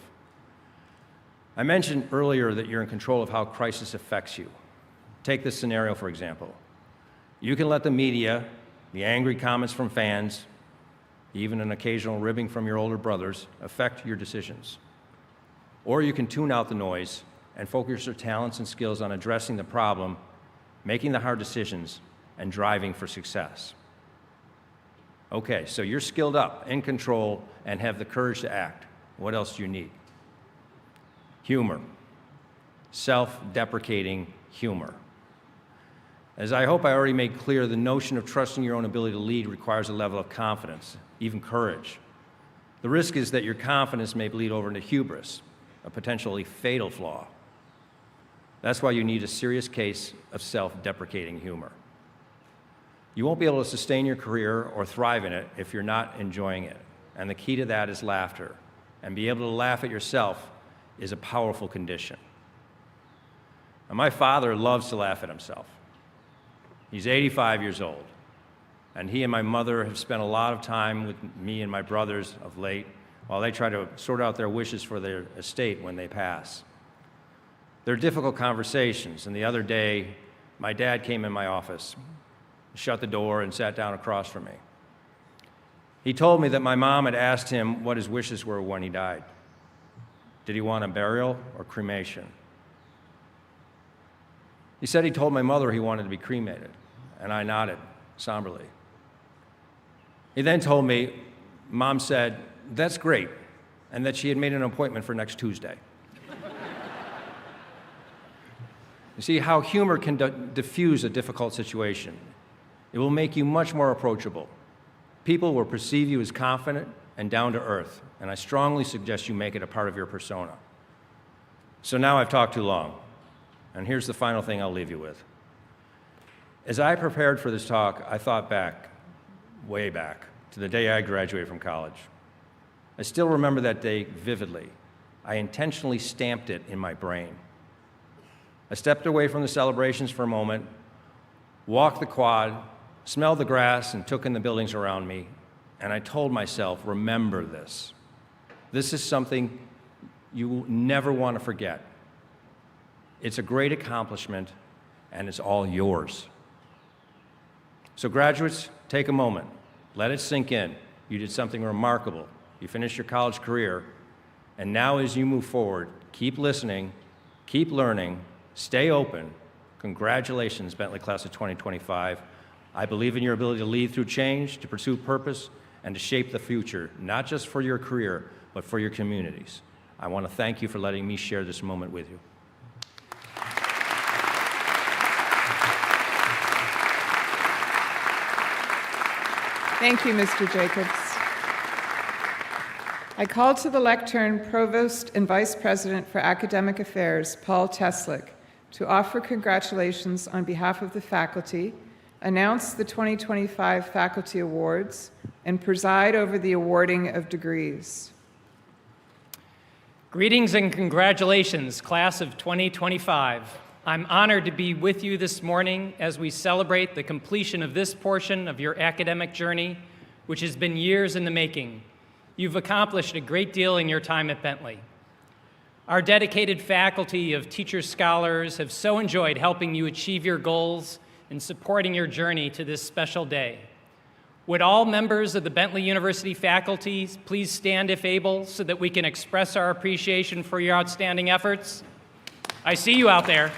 I mentioned earlier that you're in control of how crisis affects you. Take this scenario, for example. You can let the media, the angry comments from fans, even an occasional ribbing from your older brothers, affect your decisions. Or you can tune out the noise and focus your talents and skills on addressing the problem, making the hard decisions, and driving for success. Okay, so you're skilled up, in control, and have the courage to act. What else do you need? Humor. Self-deprecating humor. As I hope I already made clear, the notion of trusting your own ability to lead requires a level of confidence, even courage. The risk is that your confidence may bleed over into hubris, a potentially fatal flaw. That's why you need a serious case of self-deprecating humor. You won't be able to sustain your career or thrive in it if you're not enjoying it. And the key to that is laughter. And be able to laugh at yourself is a powerful condition. And my father loves to laugh at himself. He's 85 years old. And he and my mother have spent a lot of time with me and my brothers of late while they try to sort out their wishes for their estate when they pass. They're difficult conversations, and the other day, my dad came in my office, shut the door, and sat down across from me. He told me that my mom had asked him what his wishes were when he died. Did he want a burial or cremation? He said he told my mother he wanted to be cremated, and I nodded somberly. He then told me Mom said, "That's great," and that she had made an appointment for next Tuesday. You see how humor can diffuse a difficult situation. It will make you much more approachable. People will perceive you as confident and down to earth, and I strongly suggest you make it a part of your persona. So now I've talked too long, and here's the final thing I'll leave you with. As I prepared for this talk, I thought back, way back, to the day I graduated from college. I still remember that day vividly. I intentionally stamped it in my brain. I stepped away from the celebrations for a moment, walked the quad, smelled the grass, and took in the buildings around me, and I told myself, remember this. This is something you will never want to forget. It's a great accomplishment, and it's all yours. So graduates, take a moment. Let it sink in. You did something remarkable. You finished your college career, and now as you move forward, keep listening, keep learning, stay open. Congratulations, Bentley Class of 2025. I believe in your ability to lead through change, to pursue purpose, and to shape the future, not just for your career, but for your communities. I want to thank you for letting me share this moment with you. Thank you, Mr. Jacobs. I call to the lectern Provost and Vice President for Academic Affairs, Paul Teslick, to offer congratulations on behalf of the faculty, announce the 2025 Faculty Awards, and preside over the awarding of degrees. Greetings and congratulations, Class of 2025. I'm honored to be with you this morning as we celebrate the completion of this portion of your academic journey, which has been years in the making. You've accomplished a great deal in your time at Bentley. Our dedicated faculty of teachers, scholars have so enjoyed helping you achieve your goals and supporting your journey to this special day. Would all members of the Bentley University faculty please stand if able so that we can express our appreciation for your outstanding efforts? I see you out there.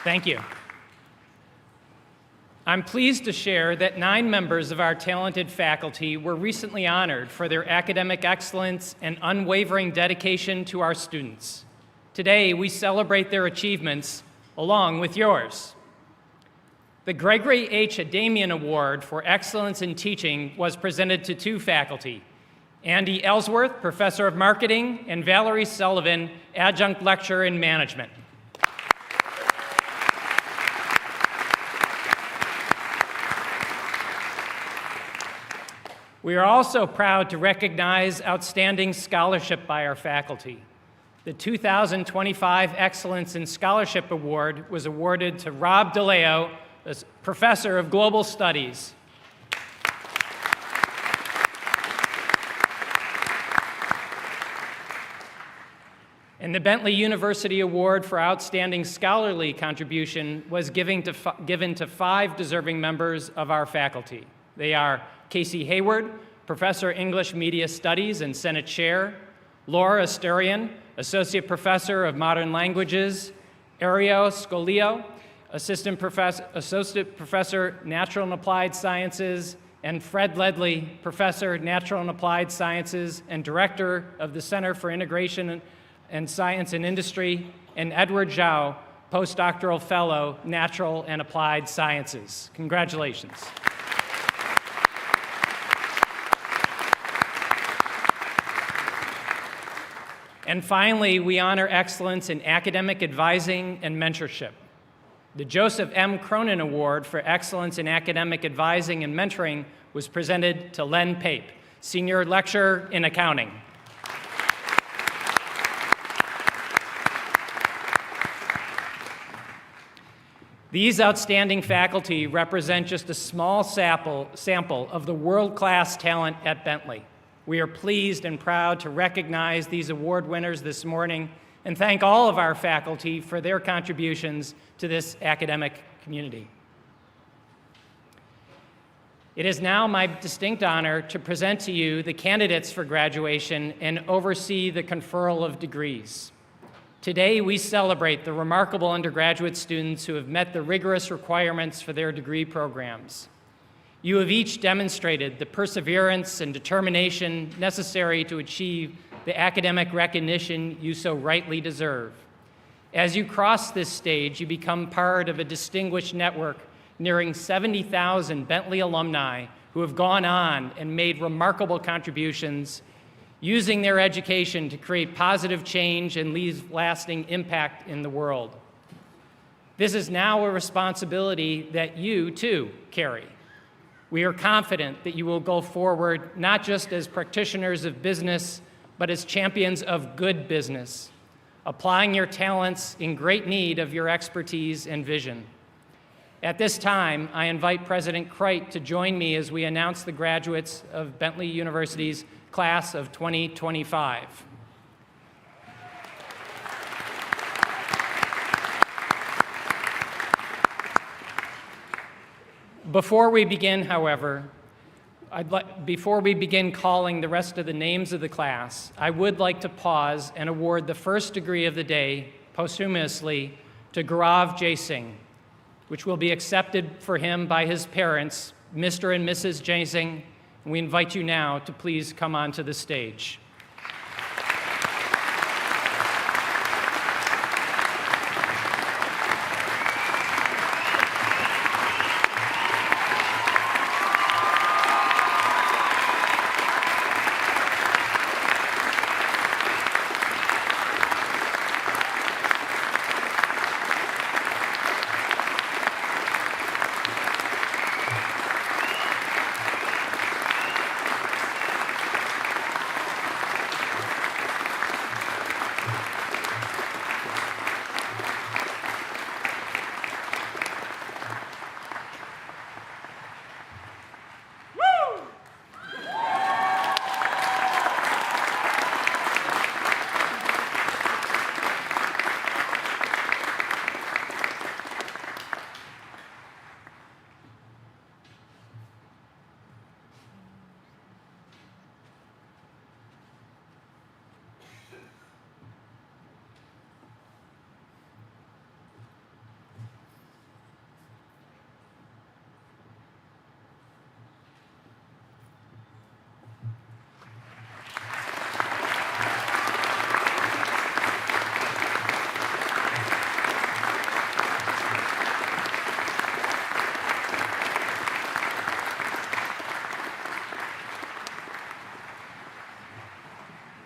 Thank you. I'm pleased to share that 9 members of our talented faculty were recently honored for their academic excellence and unwavering dedication to our students. Today, we celebrate their achievements along with yours. The Gregory H. Adamian Award for Excellence in Teaching was presented to 2 faculty, Andy Ellsworth, Professor of Marketing, and Valerie Sullivan, Adjunct Lecturer in Management. We are also proud to recognize outstanding scholarship by our faculty. The 2025 Excellence in Scholarship Award was awarded to Rob DeLeo Professor of Global Studies. And the Bentley University Award for Outstanding Scholarly Contribution was given to 5 deserving members of our faculty. They are Casey Hayward, Professor English Media Studies and Senate Chair, Laura Asturian, Associate Professor of Modern Languages, Ario Scolio, Associate Professor, Natural and Applied Sciences, and Fred Ledley, Professor, Natural and Applied Sciences, and Director of the Center for Integration and Science and Industry, and Edward Zhao, Postdoctoral Fellow, Natural and Applied Sciences. Congratulations. And finally, we honor excellence in academic advising and mentorship. The Joseph M. Cronin Award for Excellence in Academic Advising and Mentoring was presented to Len Pape, Senior Lecturer in Accounting. These outstanding faculty represent just a small sample of the world-class talent at Bentley. We are pleased and proud to recognize these award winners this morning and thank all of our faculty for their contributions to this academic community. It is now my distinct honor to present to you the candidates for graduation and oversee the conferral of degrees. Today, we celebrate the remarkable undergraduate students who have met the rigorous requirements for their degree programs. You have each demonstrated the perseverance and determination necessary to achieve the academic recognition you so rightly deserve. As you cross this stage, you become part of a distinguished network nearing 70,000 Bentley alumni who have gone on and made remarkable contributions, using their education to create positive change and leave lasting impact in the world. This is now a responsibility that you, too, carry. We are confident that you will go forward not just as practitioners of business, but as champions of good business, applying your talents in great need of your expertise and vision. At this time, I invite President Creit to join me as we announce the graduates of Bentley University's class of 2025. Before we begin, however, before we begin calling the rest of the names of the class, I would like to pause and award the first degree of the day posthumously to Gorav J. Singh, which will be accepted for him by his parents, Mr. and Mrs. J. Singh. We invite you now to please come onto the stage.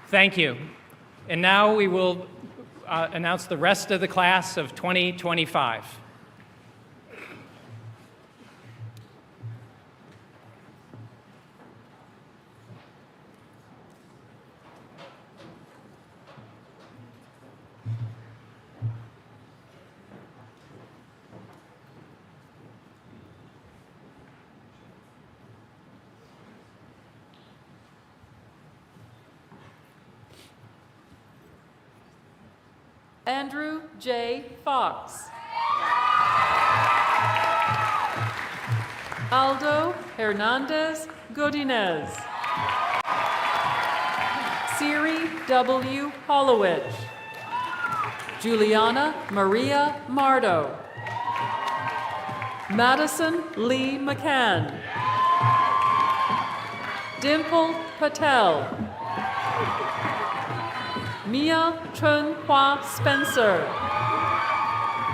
Thank you. And now we will announce the rest of the class of 2025. Andrew J. Fox. Aldo Hernandez Godinez. Siri W. Hollowich. Juliana Maria Mardo. Madison Lee McCann. Dimple Patel. Mia Chun Hua Spencer.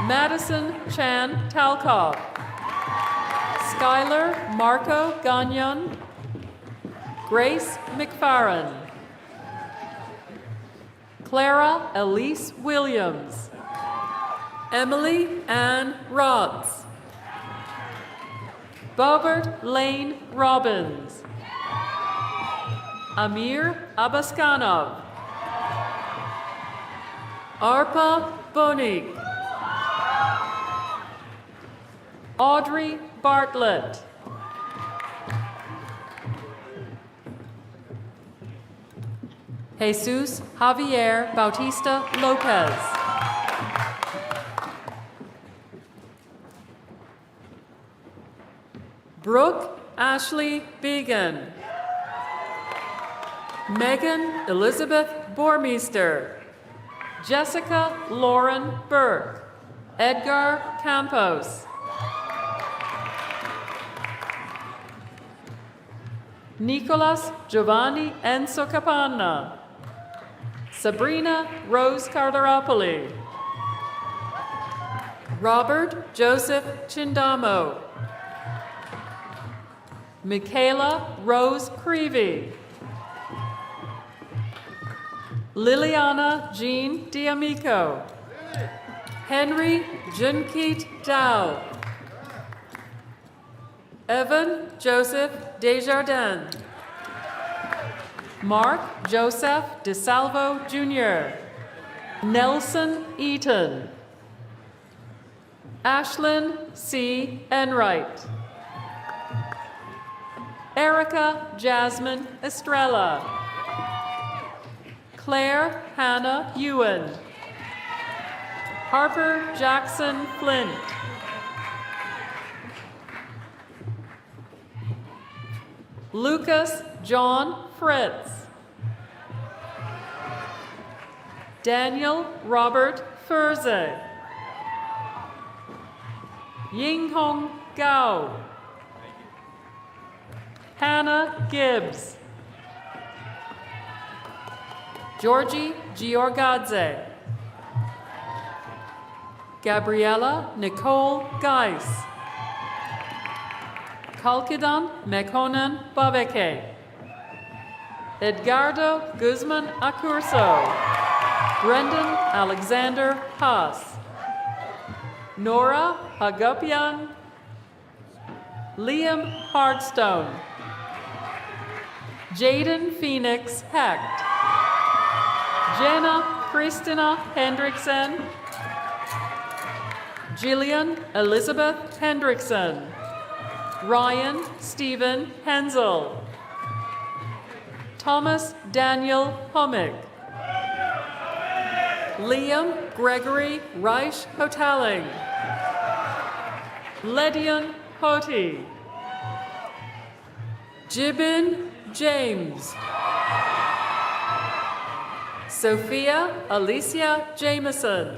Madison Chan Talcott. Skylar Marco Gagnon. Grace McFarren. Clara Elise Williams. Emily Ann Rotz. Bobert Lane Robbins. Amir Abaskanov. Arpa Bonig. Audrey Bartlett. Jesus Javier Bautista Lopez. Brooke Ashley Began. Megan Elizabeth Bormeister. Jessica Lauren Burke. Edgar Campos. Nicolas Giovanni Enzo Capanna. Sabrina Rose Cardaropoli. Robert Joseph Chindamo. Michaela Rose Creevy. Liliana Jean D'Amico. Henry Junkeet Dow. Evan Joseph Desjardins. Mark Joseph DeSalvo Jr. Nelson Eaton. Ashlyn C. Enright. Erica Jasmine Estrella. Claire Hannah Ewan. Harper Jackson Flint. Lucas John Fritz. Daniel Robert Furze. Yinghong Gao. Hannah Gibbs. Georgie Giorgadze. Gabriella Nicole Geis. Kalkidan Mekonnen Babeke. Edgardo Guzman Acurso. Brendan Alexander Haas. Nora Hagopian. Liam Hardstone. Jaden Phoenix Hecht. Jenna Christina Hendrickson. Jillian Elizabeth Hendrickson. Ryan Stephen Hensel. Thomas Daniel Hummick. Liam Gregory Reich Hoteling. Ledian Hoti. Jibin James. Sophia Alicia Jameson.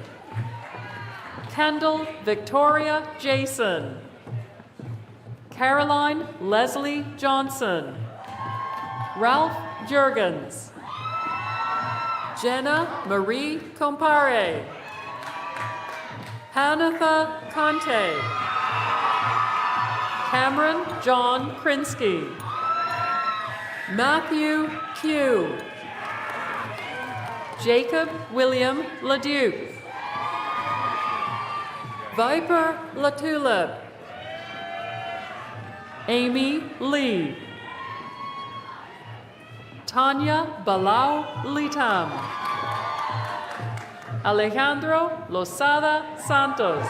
Kendall Victoria Jason. Caroline Leslie Johnson. Ralph Jurgens. Jenna Marie Compare. Hanatha Conte. Cameron John Krinsky. Matthew Q. Jacob William LaDuke. Viper LaTulip. Amy Lee. Tanya Balau Litam. Alejandro Losada Santos.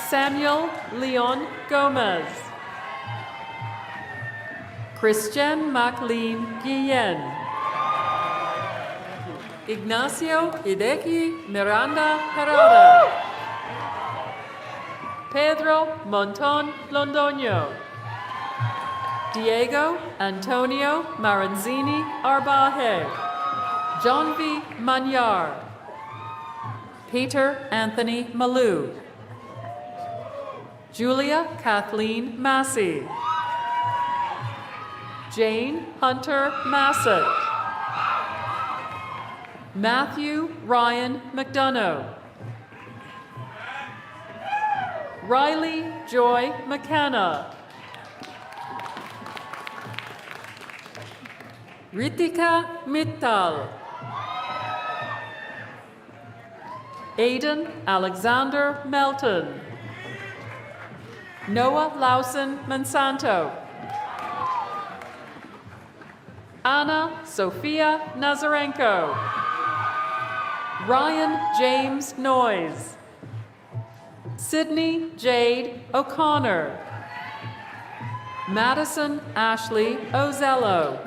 Samuel Leon Gomez. Christian MacLean Guillen. Ignacio Hideki Miranda Herrera. Pedro Monton Londoño. Diego Antonio Maranzini Arbaje. John V. Manyar. Peter Anthony Malou. Julia Kathleen Massey. Jane Hunter Massett. Matthew Ryan McDonough. Riley Joy McKenna. Ritika Mittal. Aidan Alexander Melton. Noah Lawson Monsanto. Anna Sophia Nazarenko. Ryan James Noyes. Sydney Jade O'Connor. Madison Ashley Ozello.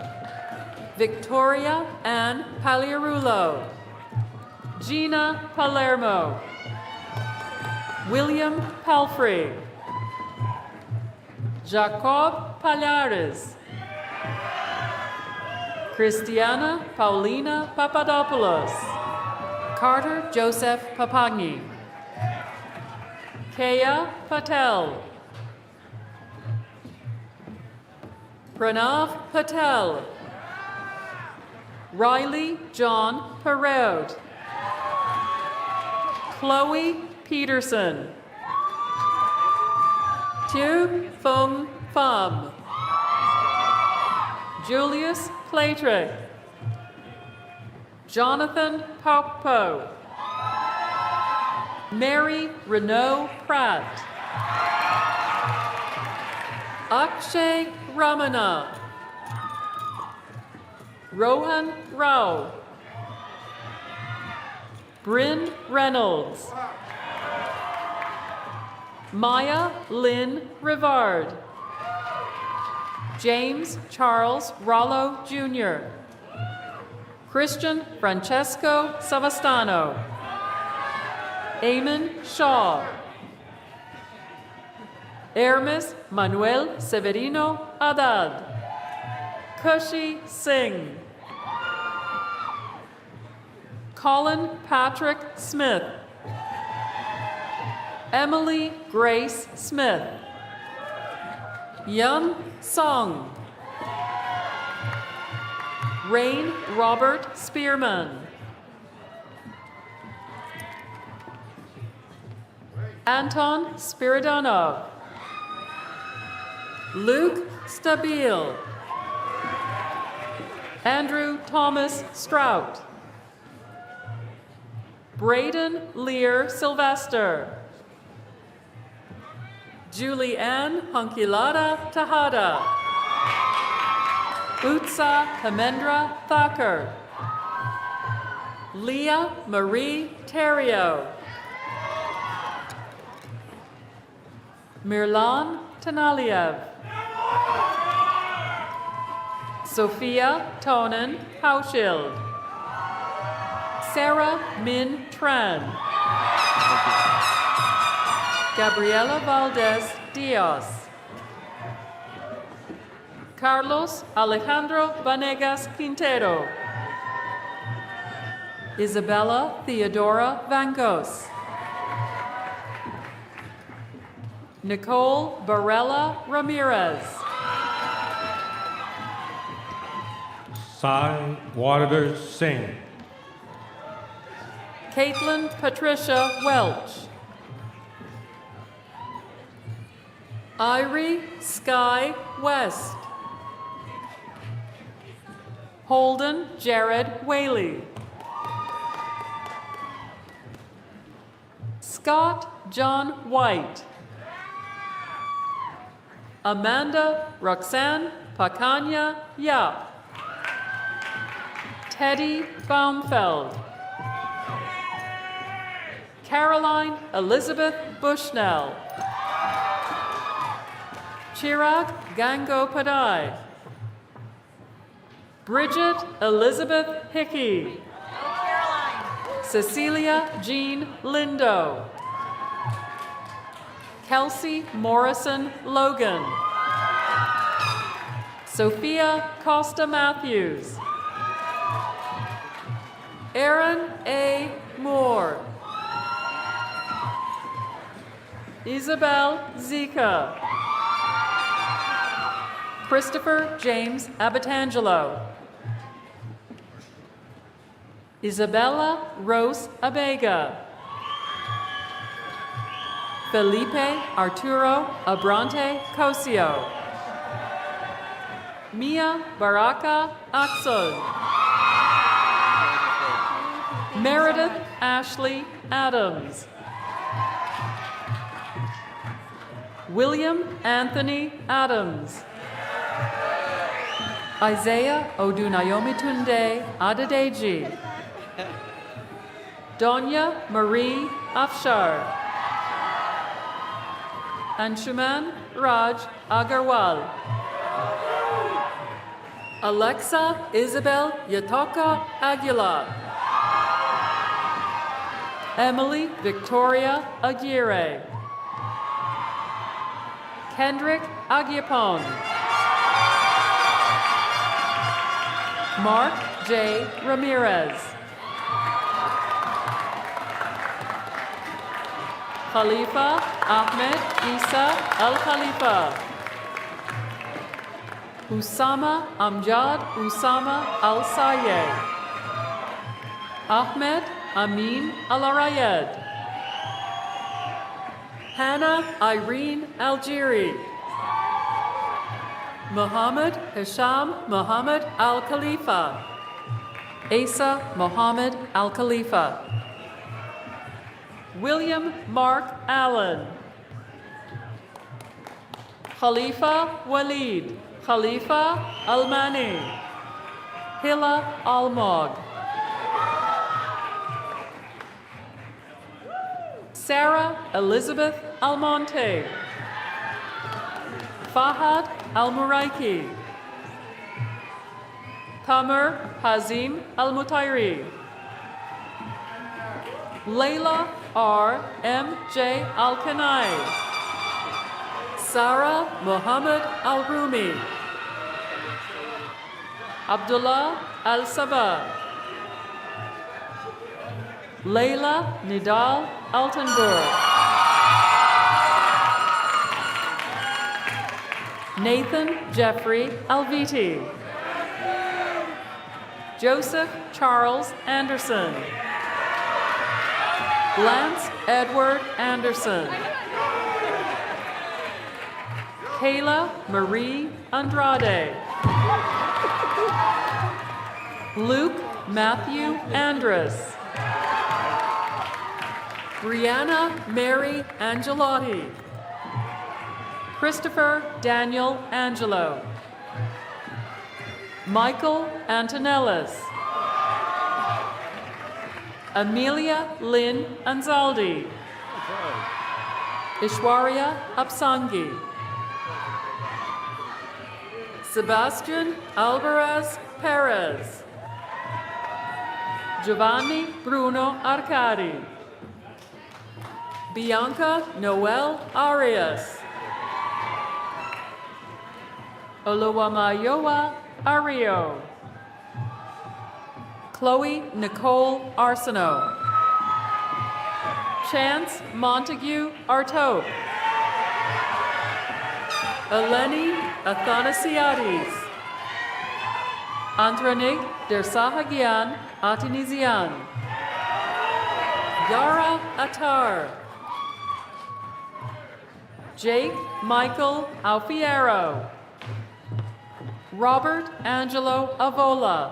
Victoria Ann Paliarulo. Gina Palermo. William Palfrey. Jacob Palares. Christiana Paulina Papadopoulos. Carter Joseph Papagni. Kea Patel. Pranav Patel. Riley John Perraud. Chloe Peterson. Tu Fung Pham. Julius Claytrick. Jonathan Paukpo. Mary Renaud Pratt. Akshay Ramana. Rohan Rao. Bryn Reynolds. Maya Lynn Rivard. James Charles Rollo Jr. Christian Francesco Savastano. Eamon Shaw. Hermes Manuel Severino Haddad. Kushi Singh. Colin Patrick Smith. Emily Grace Smith. Yun Song. Rain Robert Spearman. Anton Spiridonov. Luke Stabile. Andrew Thomas Strout. Braden Lear Sylvester. Julie Ann Hunkilada Tahada. Utsa Hemendra Thakur. Leah Marie Terrio. Mirlan Tanaliev. Sophia Tonen Hauschild. Sarah Min Tran. Gabriela Valdez Diaz. Carlos Alejandro Vanegas Quintero. Isabella Theodora Vangos. Nicole Barella Ramirez. Sai Water Singh. Caitlin Patricia Welch. Irie Sky West. Holden Jared Whaley. Scott John White. Amanda Roxanne Pacanya Yap. Teddy Baumfeld. Caroline Elizabeth Bushnell. Chirag Gangopadai. Bridget Elizabeth Hickey. Cecilia Jean Lindo. Kelsey Morrison Logan. Sophia Costa Matthews. Aaron A. Moore. Isabel Zika. Christopher James Abatangelo. Isabella Rose Abega. Felipe Arturo Abrante Cosio. Mia Baraka Axel. Meredith Ashley Adams. William Anthony Adams. Isaiah Odunayomi Tunde Adedeji. Donya Marie Afshar. Anshuman Raj Agarwal. Alexa Isabel Yatoka Aguilar. Emily Victoria Aguirre. Kendrick Aguiapon. Mark J. Ramirez. Khalifa Ahmed Isa Al Khalifa. Usama Amjad Usama Al Sayed. Ahmed Amin Al Arayed. Hannah Irene Algeri. Muhammad Hisham Muhammad Al Khalifa. Asa Muhammad Al Khalifa. William Mark Allen. Khalifa Walid. Khalifa Almani. Hilla Almog. Sarah Elizabeth Almonte. Fahad Al-Muraiki. Tamer Hazim Al-Mutairi. Layla R. M. J. Al-Kanai. Sarah Muhammad Al-Rumi. Abdullah Al-Sabah. Layla Nidal Altenburg. Nathan Jeffrey Alviti. Joseph Charles Anderson. Lance Edward Anderson. Kayla Marie Andrade. Luke Matthew Andrus. Brianna Mary Angelotti. Christopher Daniel Angelo. Michael Antonellis. Amelia Lynn Anzaldi. Ishwarya Apsangi. Sebastian Alvarez Perez. Giovanni Bruno Arcadi. Bianca Noel Arias. Oluwamayowa Ario. Chloe Nicole Arsenault. Chance Montague Artope. Eleni Athanasiadis. Antranik Dersahagian Atinizian. Yara Attar. Jake Michael Alfiero. Robert Angelo Avola.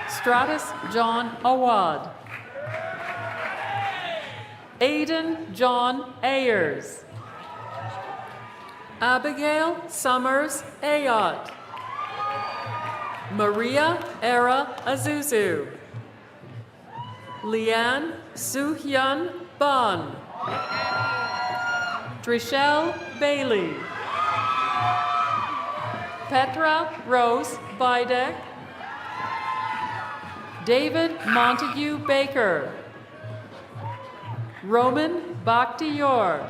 Stratus John Awad. Aiden John Ayers. Abigail Summers Ayot. Maria Era Azuzu. Leanne Soo-hyun Bon. Trishelle Bailey. Petra Rose Bidek. David Montague Baker. Roman Bakhtiyor.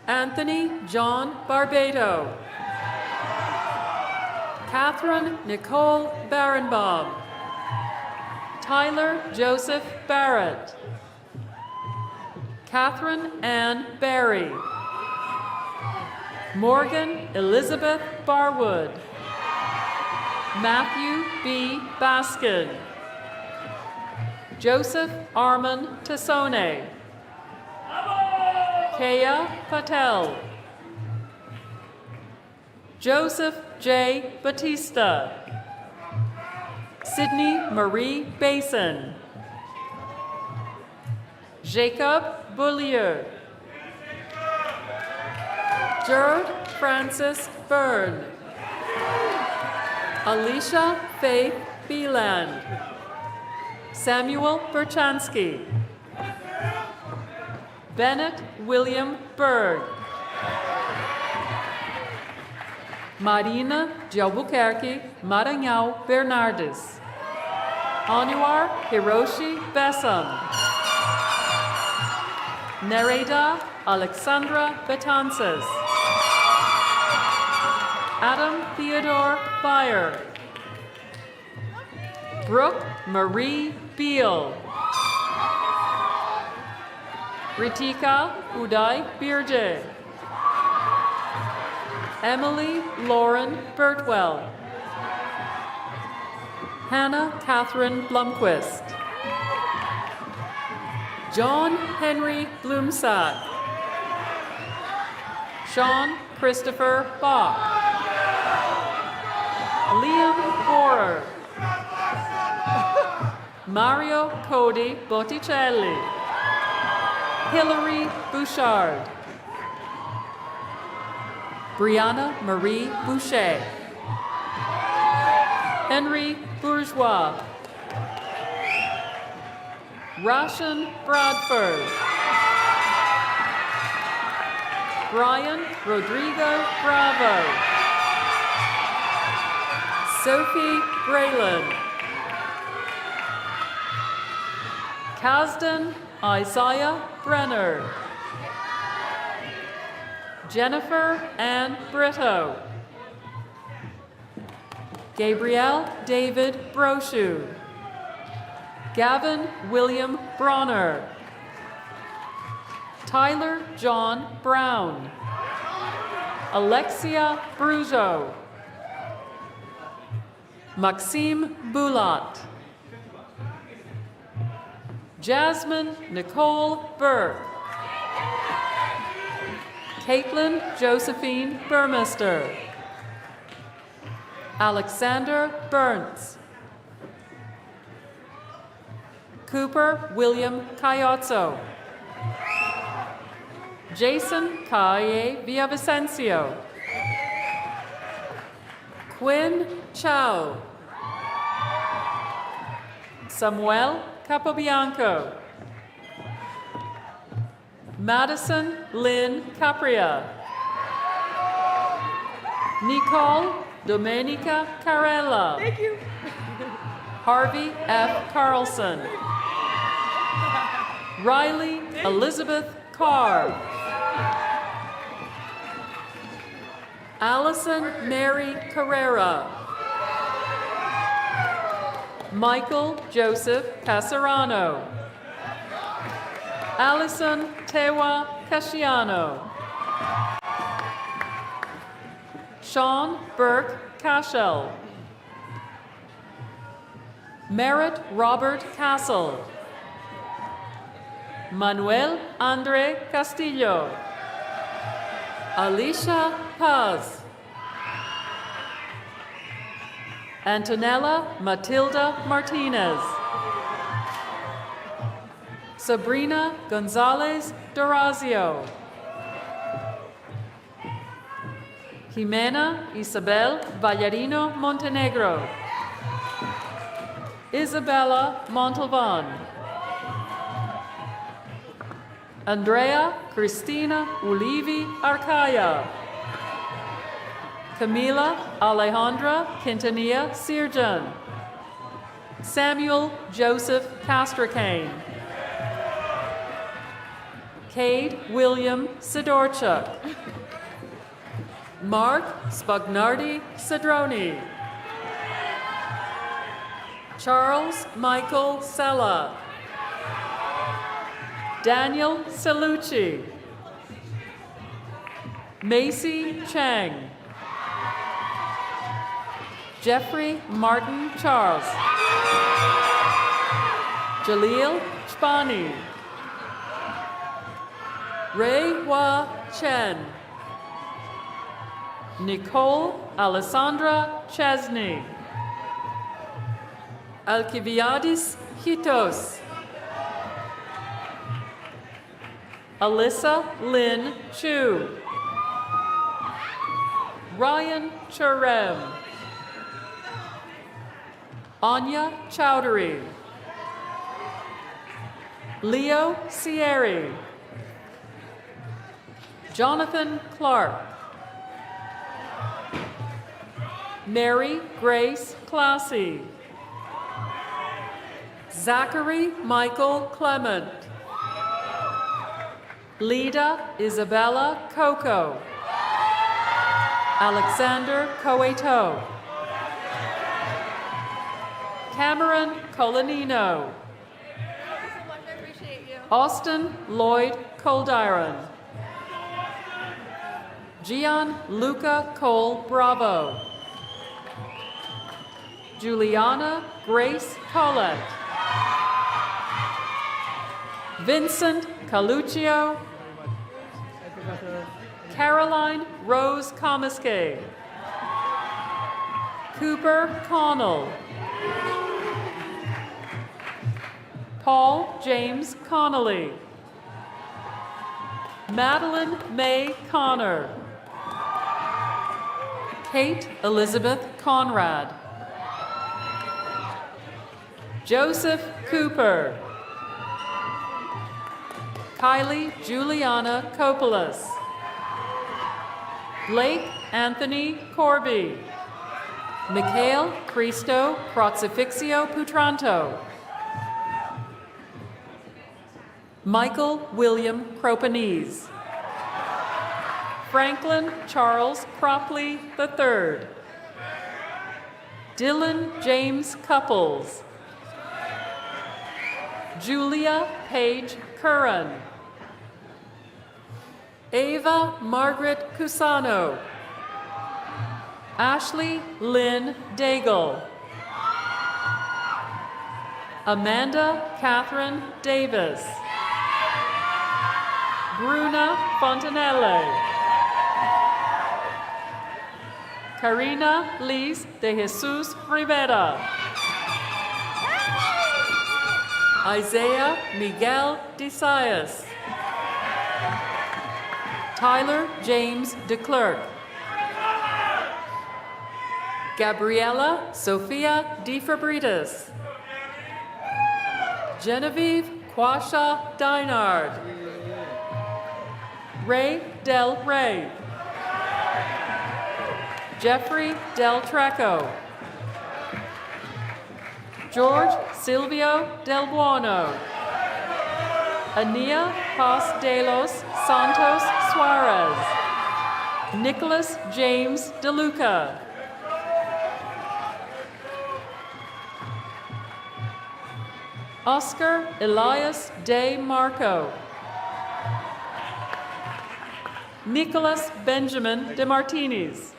Anthony John Barbato. Catherine Nicole Barenbaum. Tyler Joseph Barrett. Catherine Ann Barry. Morgan Elizabeth Barwood. Matthew B. Baskin. Joseph Arman Tassone. Kea Patel. Joseph J. Batista. Sydney Marie Basin. Jacob Beaulieu. Gerard Francis Byrne. Alicia Faith Beeland. Samuel Berchansky. Bennett William Berg. Marina de Albuquerque Maranhão Bernardes. Anwar Hiroshi Bessam. Nereida Alexandra Betances. Adam Theodore Beyer. Brooke Marie Beal. Ritika Uday Birje. Emily Lauren Birtwell. Hannah Catherine Blumquist. John Henry Blumsack. Sean Christopher Bach. Liam Borer. Mario Cody Botticelli. Hilary Bouchard. Brianna Marie Boucher. Henry Bourgeois. Rashan Bradford. Brian Rodrigo Bravo. Sophie Braylon. Kasdan Isaiah Brenner. Jennifer Ann Brito. Gabrielle David Brochu. Gavin William Bronner. Tyler John Brown. Alexia Brujo. Maxime Boulat. Jasmine Nicole Burke. Caitlin Josephine Burmester. Alexander Burns. Cooper William Cayozzo. Jason Kaye Villavicencio. Quinn Chow. Samuel Capobianco. Madison Lynn Capria. Nicole Domenica Carella. Thank you. Harvey F. Carlson. Riley Elizabeth Carr. Allison Mary Carrera. Michael Joseph Casarano. Allison Tewa Casciano. Sean Burke Cashel. Merritt Robert Castle. Manuel Andre Castillo. Alicia Paz. Antonella Matilda Martinez. Sabrina Gonzalez Dorazio. Jimena Isabel Vallarino Montenegro. Isabella Montalvan. Andrea Cristina Ulivi Arcaya. Camila Alejandra Quintanilla Sirjan. Samuel Joseph Castracane. Cade William Sidorchuk. Mark Spagnardi Cedroni. Charles Michael Sella. Daniel Celucci. Macy Chang. Jeffrey Martin Charles. Jaleel Chbani. Ray Hua Chen. Nicole Alessandra Chesney. Alcibiadis Hitos. Alyssa Lynn Chu. Ryan Churem. Anya Chowdhury. Leo Sierri. Jonathan Clark. Mary Grace Classy. Zachary Michael Clement. Lida Isabella Coco. Alexander Coeto. Cameron Colanino. Austin Lloyd Coldiron. Gian Luca Cole Bravo. Juliana Grace Collette. Vincent Caluccio. Caroline Rose Comiskey. Cooper Connell. Paul James Connolly. Madeline May Connor. Kate Elizabeth Conrad. Joseph Cooper. Kylie Juliana Copolis. Blake Anthony Corby. Mikhail Cristo Crucifixio Putranto. Michael William Cropanese. Franklin Charles Cropley III. Dylan James Couples. Julia Page Curran. Ava Margaret Cusano. Ashley Lynn Daigle. Amanda Catherine Davis. Bruna Fontanelle. Karina Liz de Jesus Rivera. Isaiah Miguel DeSias. Tyler James DeClerc. Gabriela Sophia DeFabritas. Genevieve Quasha Dinard. Ray Del Rey. Jeffrey Del Treco. George Silvio Del Buono. Ania Paz de los Santos Suarez. Nicholas James DeLuca. Oscar Elias De Marco. Nicholas Benjamin De Martinis.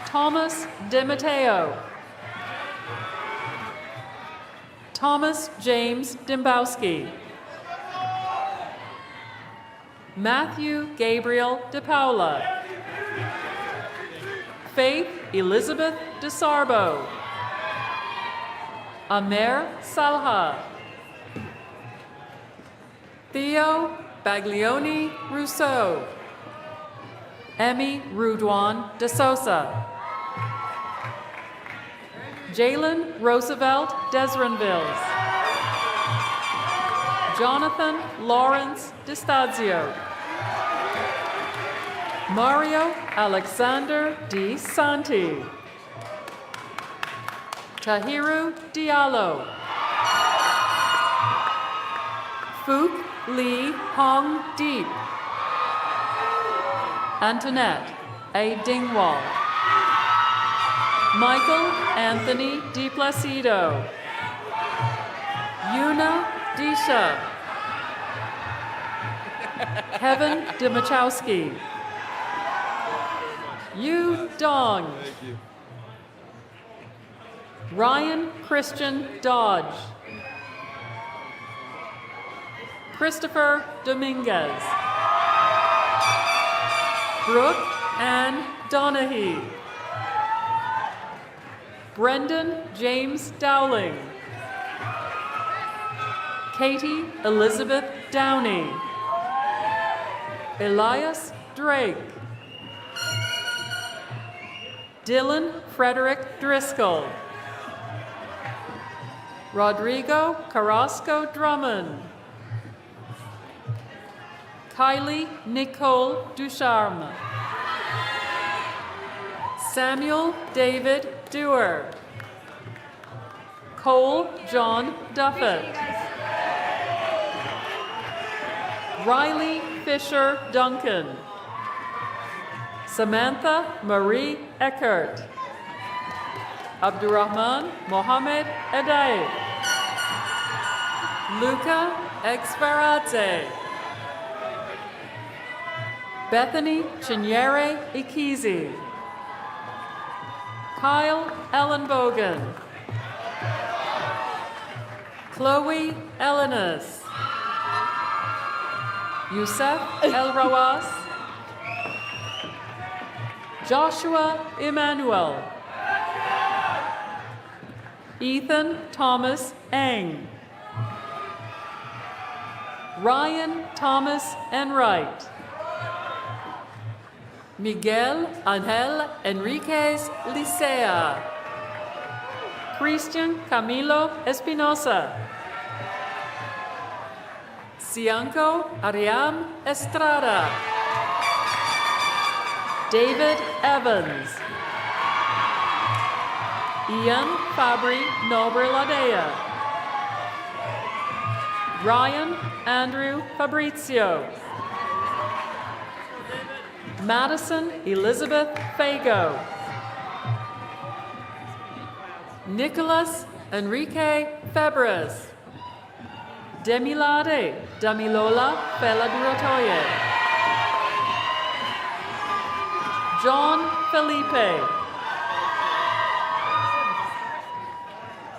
Thomas De Matteo. Thomas James Dembowski. Matthew Gabriel De Paula. Faith Elizabeth DeSarbo. Amer Salha. Theo Baglioni Rousseau. Emmy Rudwan De Sosa. Jalen Roosevelt Desrenvilles. Jonathan Lawrence DeStazio. Mario Alexander D. Santi. Tahiru Diallo. Phuc Lee Hong Deep. Antoinette A. Dingwall. Michael Anthony Di Placido. Yuna Disha. Kevin Dimachowski. Yu Dong. Ryan Christian Dodge. Christopher Dominguez. Brooke Ann Donahue. Brendan James Dowling. Katie Elizabeth Downey. Elias Drake. Dylan Frederick Driscoll. Rodrigo Carrasco Drummond. Kylie Nicole Ducharme. Samuel David Dewar. Cole John Duffett. Riley Fisher Duncan. Samantha Marie Eckert. Abdurrahman Mohamed Edaib. Luca Exferadze. Bethany Chinyere Ikizi. Kyle Ellenbogen. Chloe Elenis. Youssef El Rawas. Joshua Emmanuel. Ethan Thomas Eng. Ryan Thomas Enright. Miguel Angel Enriquez Licea. Christian Camilo Espinosa. Cianco Ariam Estrada. David Evans. Ian Fabri Nobreladea. Ryan Andrew Fabrizio. Madison Elizabeth Fago. Nicholas Enrique Febres. Demilade Damilola Feladuratoye. John Felipe.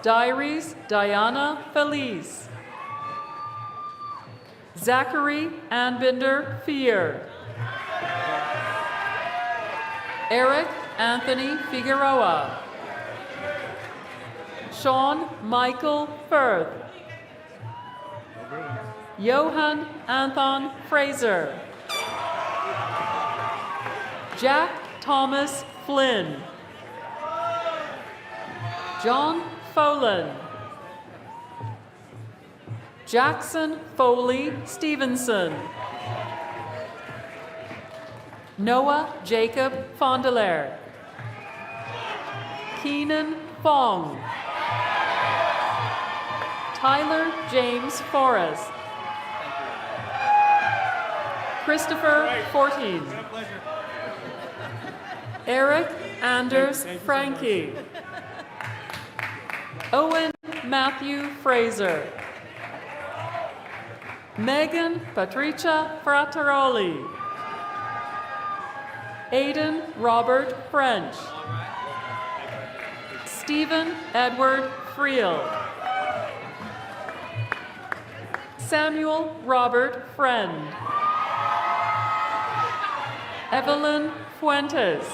Diaries Diana Felice. Zachary Anbinder Fear. Eric Anthony Figueroa. Sean Michael Firth. Johan Anton Fraser. Jack Thomas Flynn. John Folan. Jackson Foley Stevenson. Noah Jacob Fondelaire. Keenan Fong. Tyler James Forrest. Christopher Fortin. Eric Anders Frankie. Owen Matthew Fraser. Megan Patricia Frattaroli. Aidan Robert French. Stephen Edward Friel. Samuel Robert Friend. Evelyn Fuentes.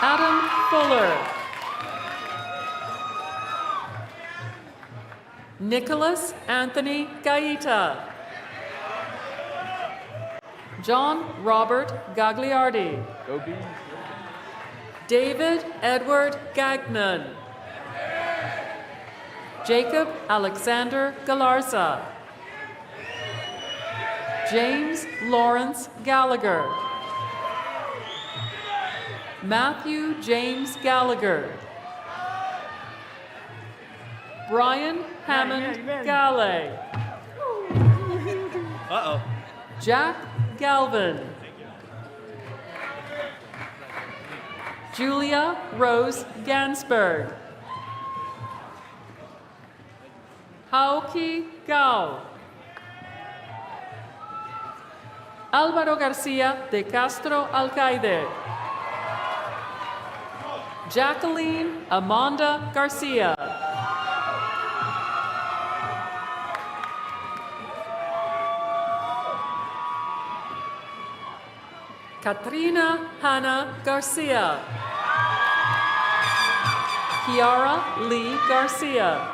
Adam Fuller. Nicholas Anthony Gaeta. John Robert Gagliardi. David Edward Gagnon. Jacob Alexander Galarza. James Lawrence Gallagher. Matthew James Gallagher. Brian Hammond Gale. Jack Galvin. Julia Rose Gansberg. Haoki Gao. Álvaro García de Castro Alcaide. Jacqueline Amanda Garcia. Katrina Hannah Garcia. Kiara Lee Garcia.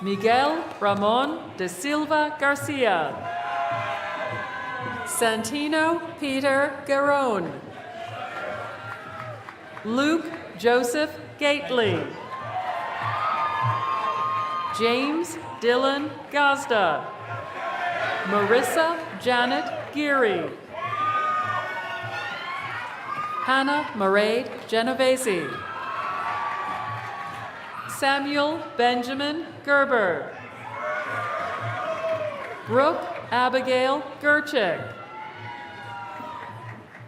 Miguel Ramon de Silva Garcia. Santino Peter Garone. Luke Joseph Gately. James Dylan Gazda. Marissa Janet Geary. Hannah Mairead Genovese. Samuel Benjamin Gerber. Brooke Abigail Gerchik.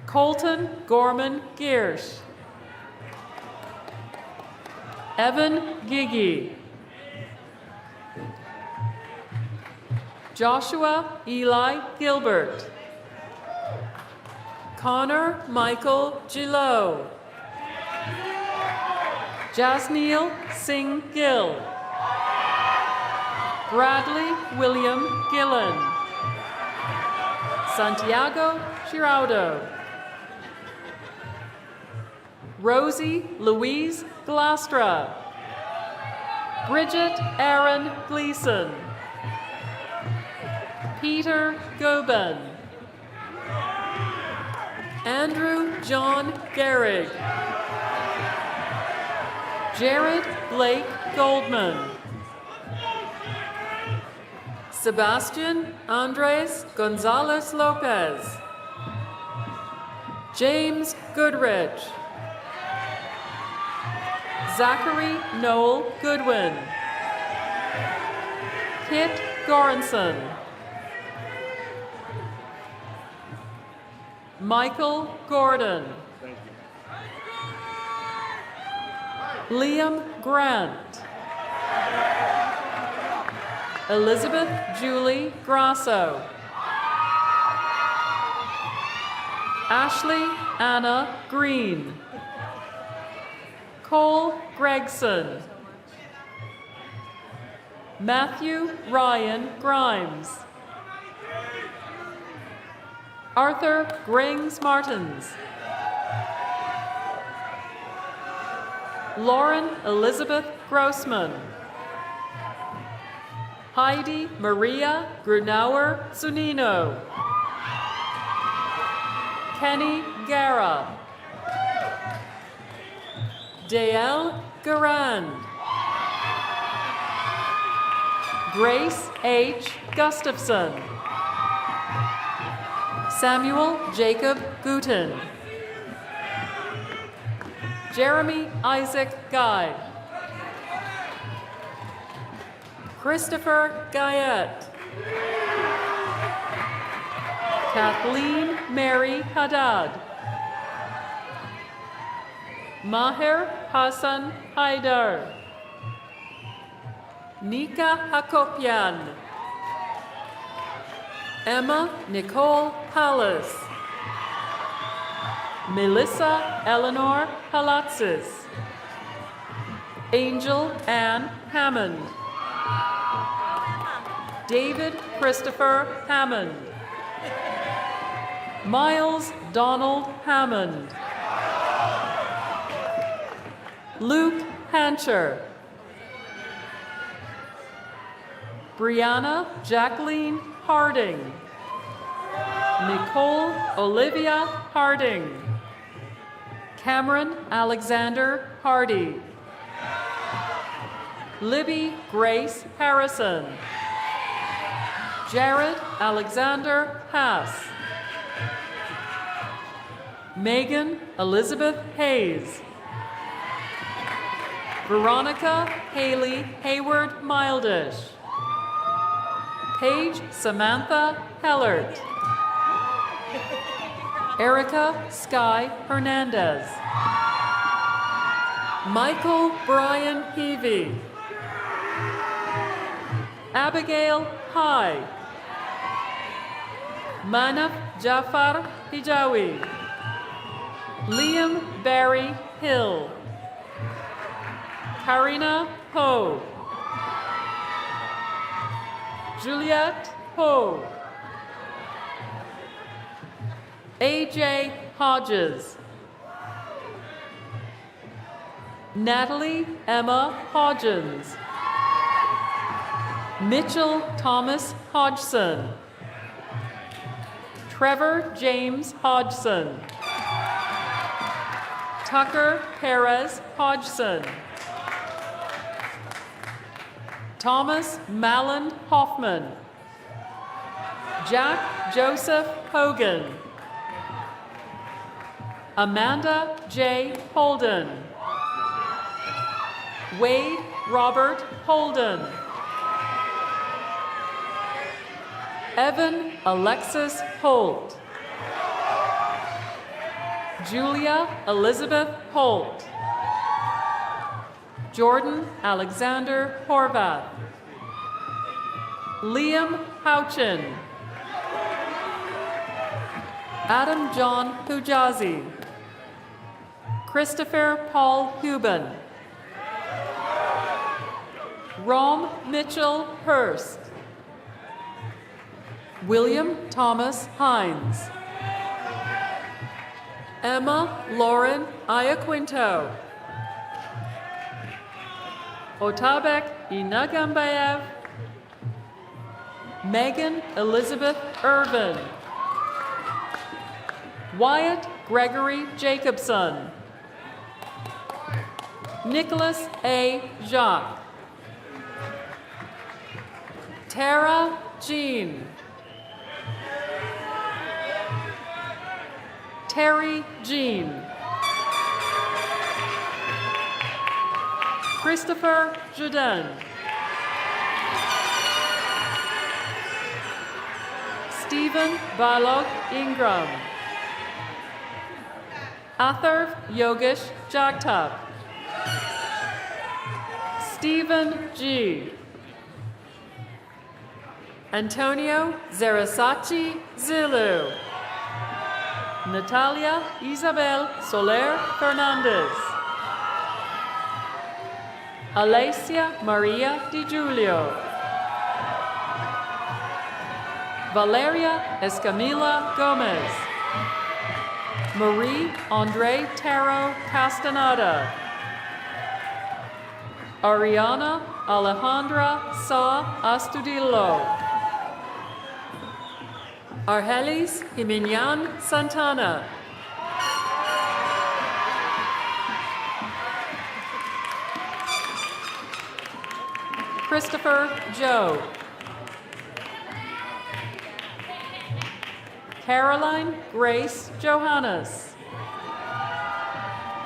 Colton Gorman Giersch. Evan Gigi. Joshua Eli Gilbert. Connor Michael Gillot. Jasneel Singh Gill. Bradley William Gillen. Santiago Giraudo. Rosie Louise Glastra. Bridget Aaron Gleason. Peter Goben. Andrew John Gehrig. Jared Blake Goldman. Sebastian Andres Gonzalez Lopez. James Goodrich. Zachary Noel Goodwin. Kit Goranson. Michael Gordon. Liam Grant. Elizabeth Julie Grasso. Ashley Anna Green. Cole Gregson. Matthew Ryan Grimes. Arthur Grings Martins. Lauren Elizabeth Grossman. Heidi Maria Grunauer Zunino. Kenny Guerra. Dale Garand. Grace H. Gustafson. Samuel Jacob Guten. Jeremy Isaac Guy. Christopher Guyette. Kathleen Mary Haddad. Maher Hassan Haidar. Nika Hakopian. Emma Nicole Pallas. Melissa Eleanor Halatzis. Angel Ann Hammond. David Christopher Hammond. Miles Donald Hammond. Luke Hancher. Brianna Jacqueline Harding. Nicole Olivia Harding. Cameron Alexander Hardy. Libby Grace Harrison. Jared Alexander Haas. Megan Elizabeth Hayes. Veronica Haley Hayward Mildish. Paige Samantha Hellert. Erica Sky Hernandez. Michael Brian Heavey. Abigail High. Manaf Jafar Hijawi. Liam Barry Hill. Karina Ho. Juliette Ho. AJ Hodges. Natalie Emma Hodgins. Mitchell Thomas Hodgson. Trevor James Hodgson. Tucker Perez Hodgson. Thomas Malland Hoffman. Jack Joseph Hogan. Amanda J. Holden. Wade Robert Holden. Evan Alexis Holt. Julia Elizabeth Holt. Jordan Alexander Horvath. Liam Houchin. Adam John Pujazi. Christopher Paul Huben. Rom Mitchell Hurst. William Thomas Hines. Emma Lauren Iaquinto. Otabek Inagambayev. Megan Elizabeth Irvin. Wyatt Gregory Jacobson. Nicholas A. Jacques. Tara Jean. Terry Jean. Christopher Juden. Stephen Balog Ingram. Atharv Yogesh Jagtap. Stephen G. Antonio Zarasachi Zilu. Natalia Isabel Soler Fernandez. Alicia Maria Di Giulio. Valeria Escamila Gomez. Marie Andre Taro Castaneda. Ariana Alejandra Sa Astudillo. Argelis Jimenyan Santana. Christopher Joe. Caroline Grace Johannes.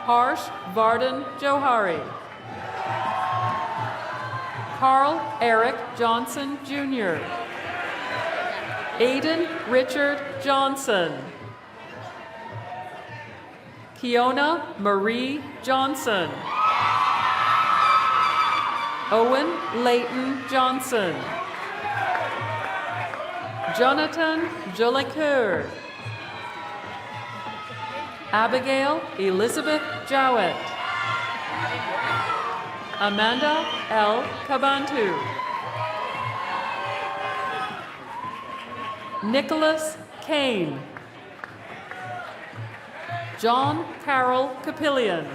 Harsh Varden Johari. Carl Eric Johnson Jr. Aiden Richard Johnson. Kiona Marie Johnson. Owen Layton Johnson. Jonathan Jolicoeur. Abigail Elizabeth Jowett. Amanda L. Kabantu. Nicholas Kane. John Carroll Capillion.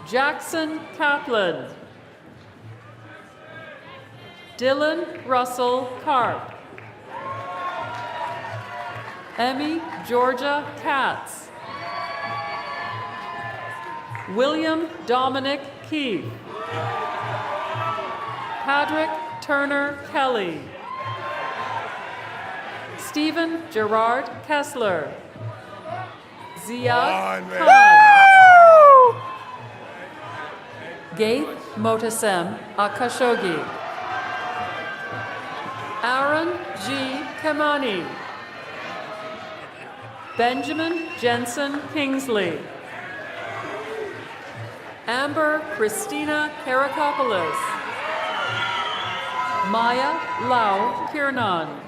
Jackson Kaplan. Dylan Russell Karp. Emmy Georgia Katz. William Dominic Keefe. Patrick Turner Kelly. Stephen Gerard Kessler. Ziad Khan. Gaith Motasem Akashogi. Aaron G. Kamani. Benjamin Jensen Kingsley. Amber Christina Karakopoulos. Maya Lau Kiernan.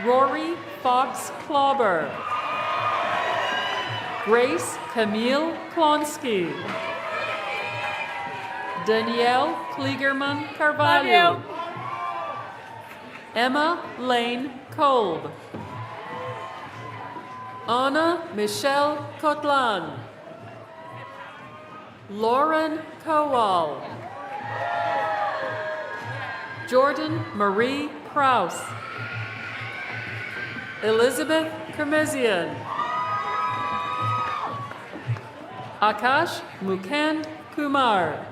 Rory Fox Klauber. Grace Camille Klonsky. Danielle Kliegerman Carvalho. Emma Lane Kolb. Anna Michelle Kotlan. Lauren Kowal. Jordan Marie Kraus. Elizabeth Kermezian. Akash Mukand Kumar.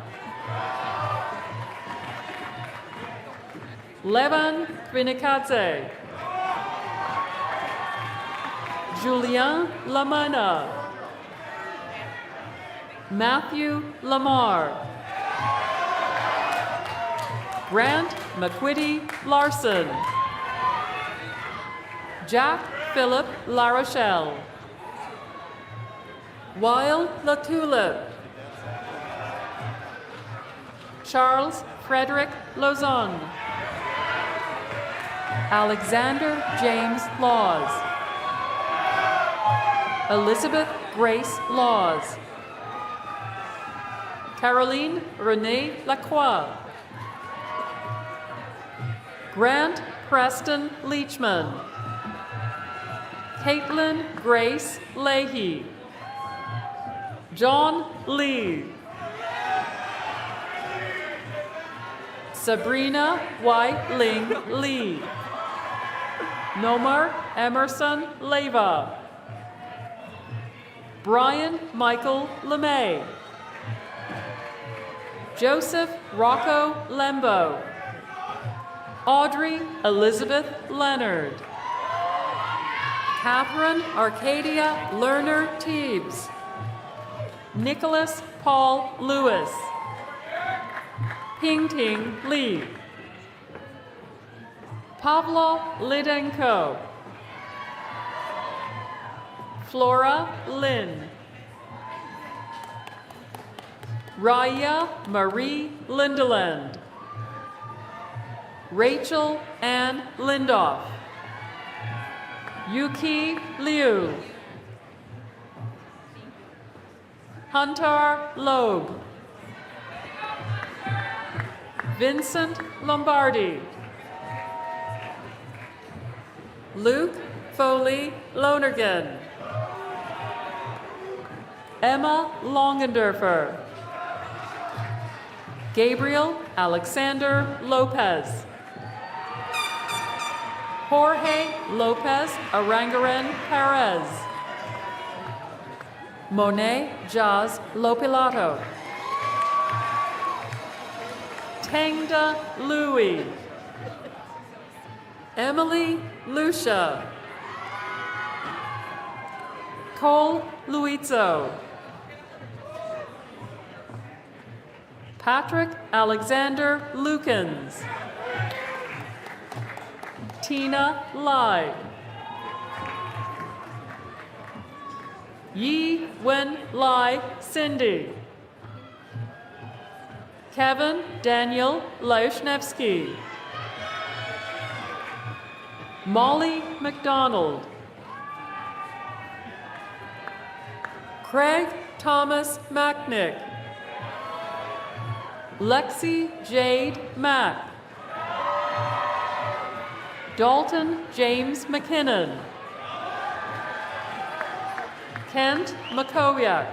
Levan Kvinikadze. Julien Lamana. Matthew Lamar. Grant McQuitty Larson. Jack Philip LaRochelle. Weil LaTulip. Charles Frederick Lozon. Alexander James Laws. Elizabeth Grace Laws. Caroline Renee Lacroix. Grant Preston Leachman. Caitlin Grace Leahy. John Lee. Sabrina White Ling Lee. Nomar Emerson Leva. Brian Michael LeMay. Joseph Rocco Lembo. Audrey Elizabeth Leonard. Catherine Arcadia Lerner Teebs. Nicholas Paul Lewis. Ping-Ting Li. Pavlo Lidenko. Flora Lin. Raya Marie Lindeland. Rachel Ann Lindoff. Yuki Liu. Hunter Loeb. Vincent Lombardi. Luke Foley Lonergan. Emma Longendorfer. Gabriel Alexander Lopez. Jorge Lopez Arangaran Perez. Monet Jaz Lopilato. Tangda Louie. Emily Lucia. Cole Luizzo. Patrick Alexander Lukens. Tina Lai. Yi Wen Lai Cindy. Kevin Daniel Laushnevsky. Molly McDonald. Craig Thomas Macknick. Lexi Jade Mack. Dalton James McKinnon. Kent Makowiak.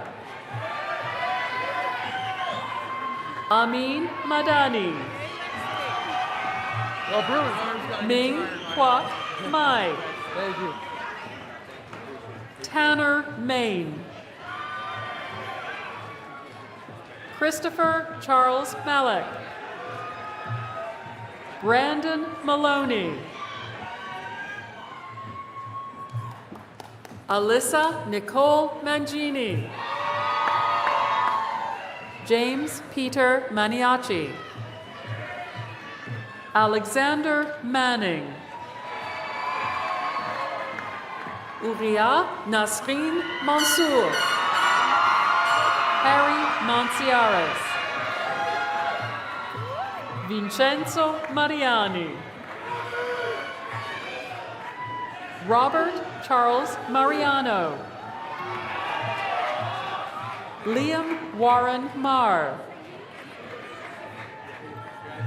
Amin Madani. Ming Kwok Mai. Tanner Main. Christopher Charles Malek. Brandon Maloney. Alyssa Nicole Mangini. James Peter Maniaci. Alexander Manning. Uriah Nasrin Mansour. Harry Monsiares. Vincenzo Mariani. Robert Charles Mariano. Liam Warren Marr.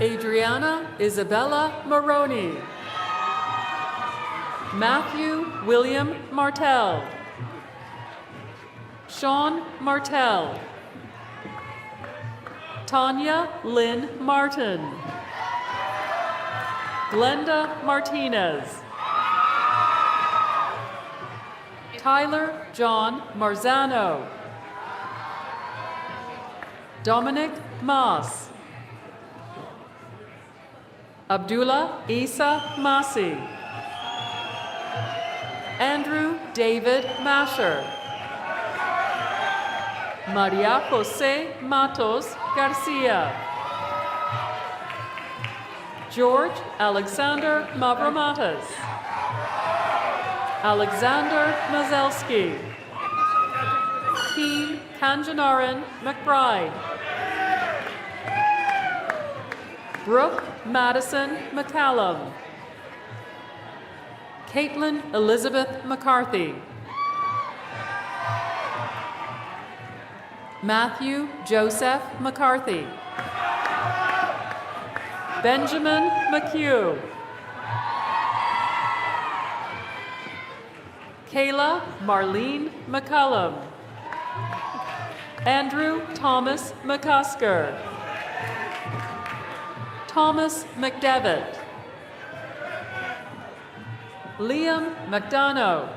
Adriana Isabella Maroney. Matthew William Martell. Sean Martell. Tanya Lynn Martin. Glenda Martinez. Tyler John Marzano. Dominic Moss. Abdullah Isa Masi. Andrew David Masher. Maria Jose Matos Garcia. George Alexander Mavromatas. Alexander Mazelski. Keen Kanjanaran McBride. Brooke Madison McCallum. Caitlin Elizabeth McCarthy. Matthew Joseph McCarthy. Benjamin McHugh. Kayla Marlene McCullum. Andrew Thomas McCusker. Thomas McDevitt. Liam McDonough.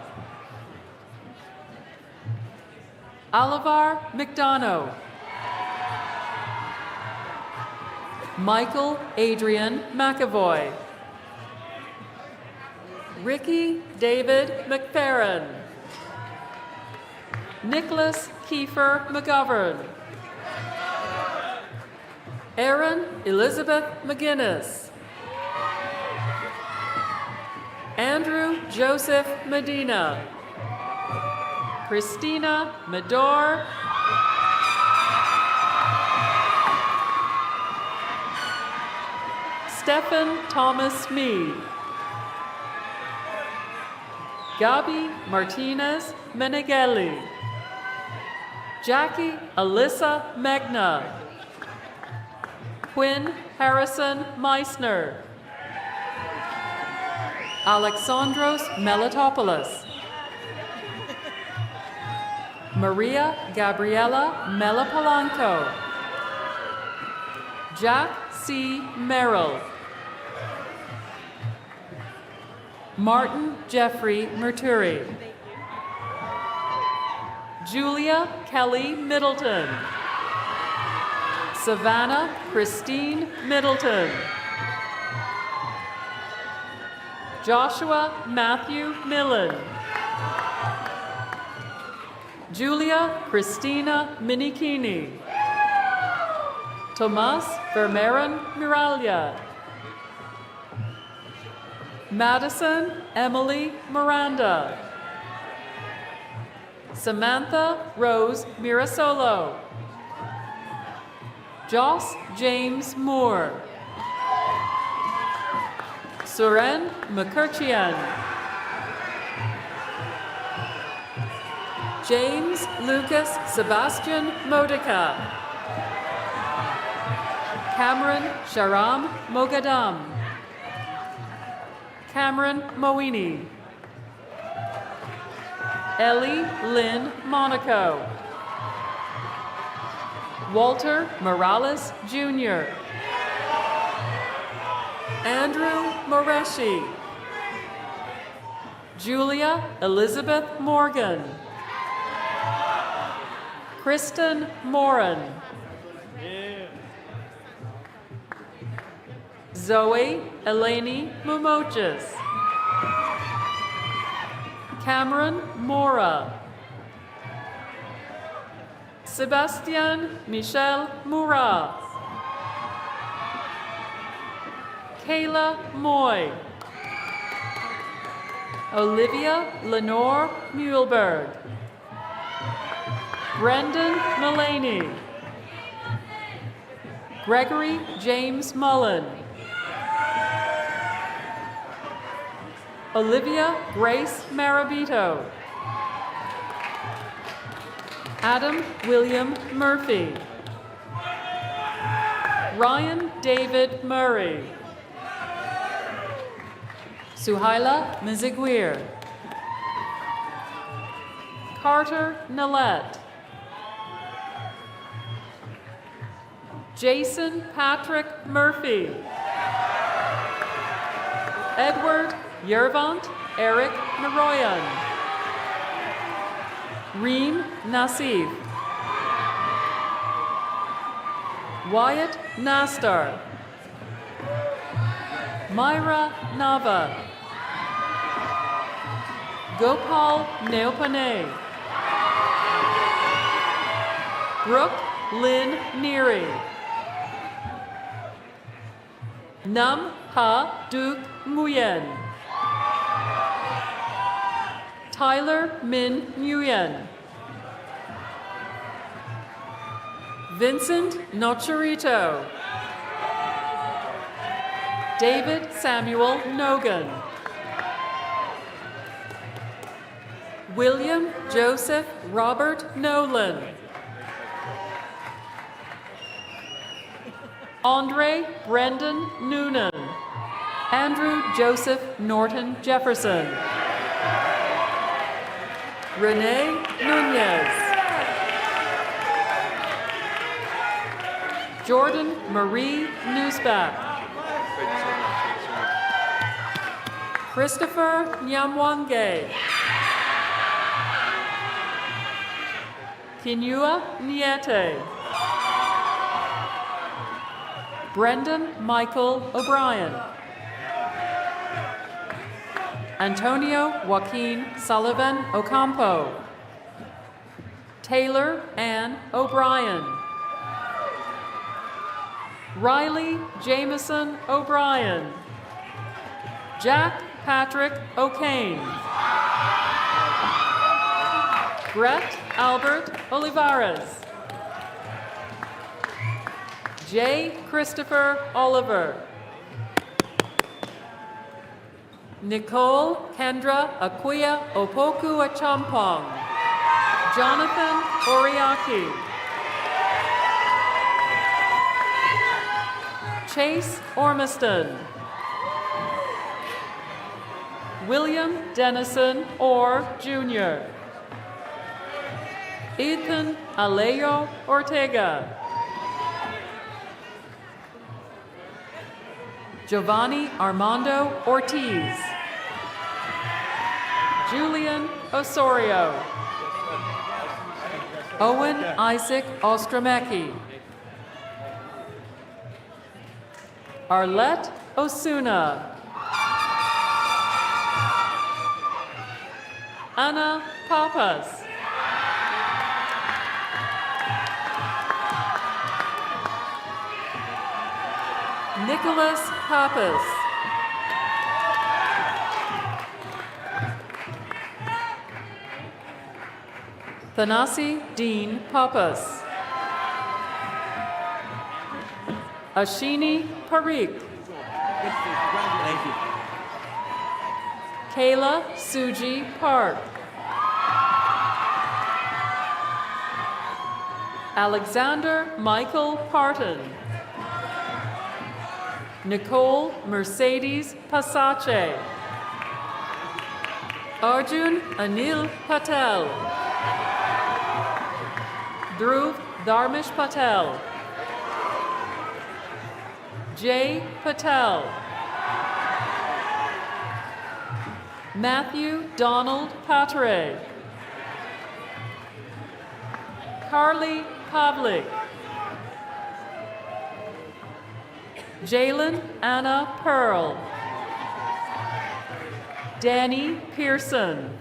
Alivar McDonough. Michael Adrian McAvoy. Ricky David McFerrin. Nicholas Kiefer McGovern. Erin Elizabeth McGinnis. Andrew Joseph Medina. Christina Medor. Stephen Thomas Mead. Gabi Martinez Meneghelli. Jackie Alyssa Megna. Quinn Harrison Meissner. Alexandros Melitopoulos. Maria Gabriela Melapolanco. Jack C. Merrill. Martin Jeffrey Merturi. Julia Kelly Middleton. Savannah Christine Middleton. Joshua Matthew Millen. Julia Christina Minikini. Tomas Vermeeren Miralya. Madison Emily Miranda. Samantha Rose Mirasolo. Joss James Moore. Suren McCurchian. James Lucas Sebastian Modica. Cameron Sharam Mogadam. Cameron Moini. Ellie Lynn Monaco. Walter Morales Jr. Andrew Moreshi. Julia Elizabeth Morgan. Kristen Moran. Zoe Eleni Mumochis. Cameron Mora. Sebastian Michel Murat. Kayla Moy. Olivia Lenore Muehlberg. Brendan Mullaney. Gregory James Mullen. Olivia Grace Marabito. Adam William Murphy. Ryan David Murray. Suhaila Miziguir. Carter Nillette. Jason Patrick Murphy. Edward Yervant Eric Naroyan. Reem Nassif. Wyatt Nastar. Myra Nava. Gopal Neopane. Brooke Lynn Neary. Nam Ha Duke Nguyen. Tyler Min Nguyen. Vincent Nocherito. David Samuel Nogan. William Joseph Robert Nolan. Andre Brendan Noonan. Andrew Joseph Norton Jefferson. Renee Nunez. Jordan Marie Newsback. Christopher Nyamwange. Kinua Niete. Brendan Michael O'Brien. Antonio Joaquin Sullivan Ocampo. Taylor Ann O'Brien. Riley Jameson O'Brien. Jack Patrick O'Kane. Brett Albert Olivares. J. Christopher Oliver. Nicole Kendra Akuya Opoku Achampong. Jonathan Oriaki. Chase Ormiston. William Dennison Orr Jr. Ethan Alejo Ortega. Giovanni Armando Ortiz. Julian Osorio. Owen Isaac Ostromecki. Arlette Osuna. Anna Papas. Nicholas Pappas. Thanasi Dean Pappas. Ashini Parikh. Kayla Suji Park. Alexander Michael Parton. Nicole Mercedes Pasache. Arjun Anil Patel. Dhruv Dharmesh Patel. Jay Patel. Matthew Donald Patre. Carly Pavlik. Jalen Anna Pearl. Danny Pearson.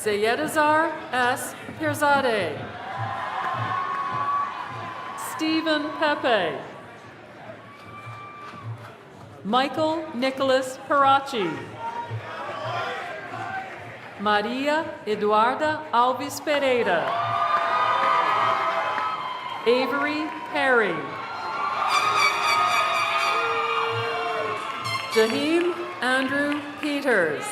Seyedazar S. Pirzadeh, Stephen Pepe, Michael Nicholas Parachi, Maria Eduarda Alves Pereira, Avery Perry, Jaheim Andrew Peters,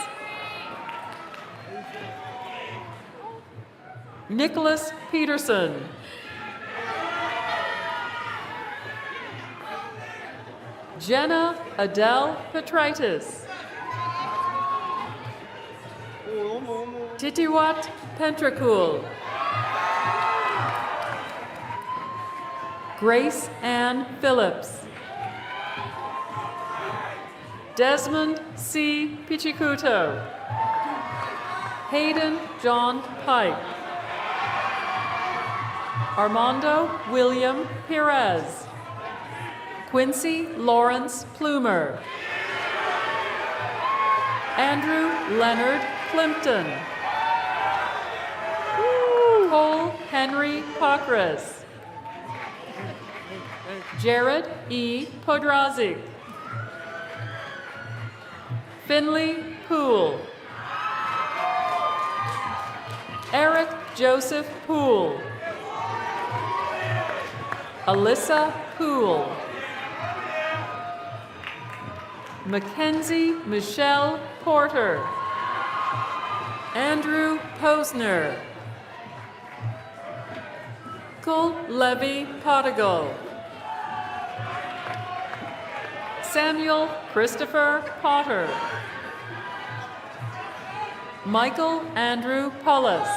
Nicholas Peterson, Jenna Adele Petritis, Titiwat Pentrakul, Grace Ann Phillips, Desmond C. Pichikuto, Hayden John Pike, Armando William Perez, Quincy Lawrence Plumer, Andrew Leonard Plimpton, Cole Henry Pokras, Jared E. Podrazik, Finley Poole, Eric Joseph Poole, Alyssa Poole, Mackenzie Michelle Porter, Andrew Posner, Kul Levy Potigal, Samuel Christopher Potter, Michael Andrew Pullis,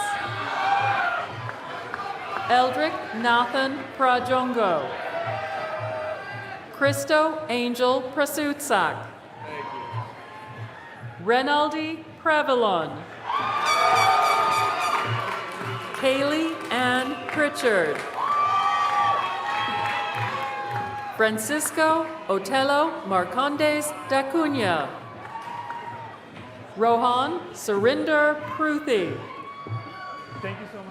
Eldrick Nathan Prajongo, Christo Angel Prasutsak, Renaldi Prevalon, Kaylee Ann Pritchard, Francisco Otelo Marcondes da Cunha, Rohan Surinder Pruthi,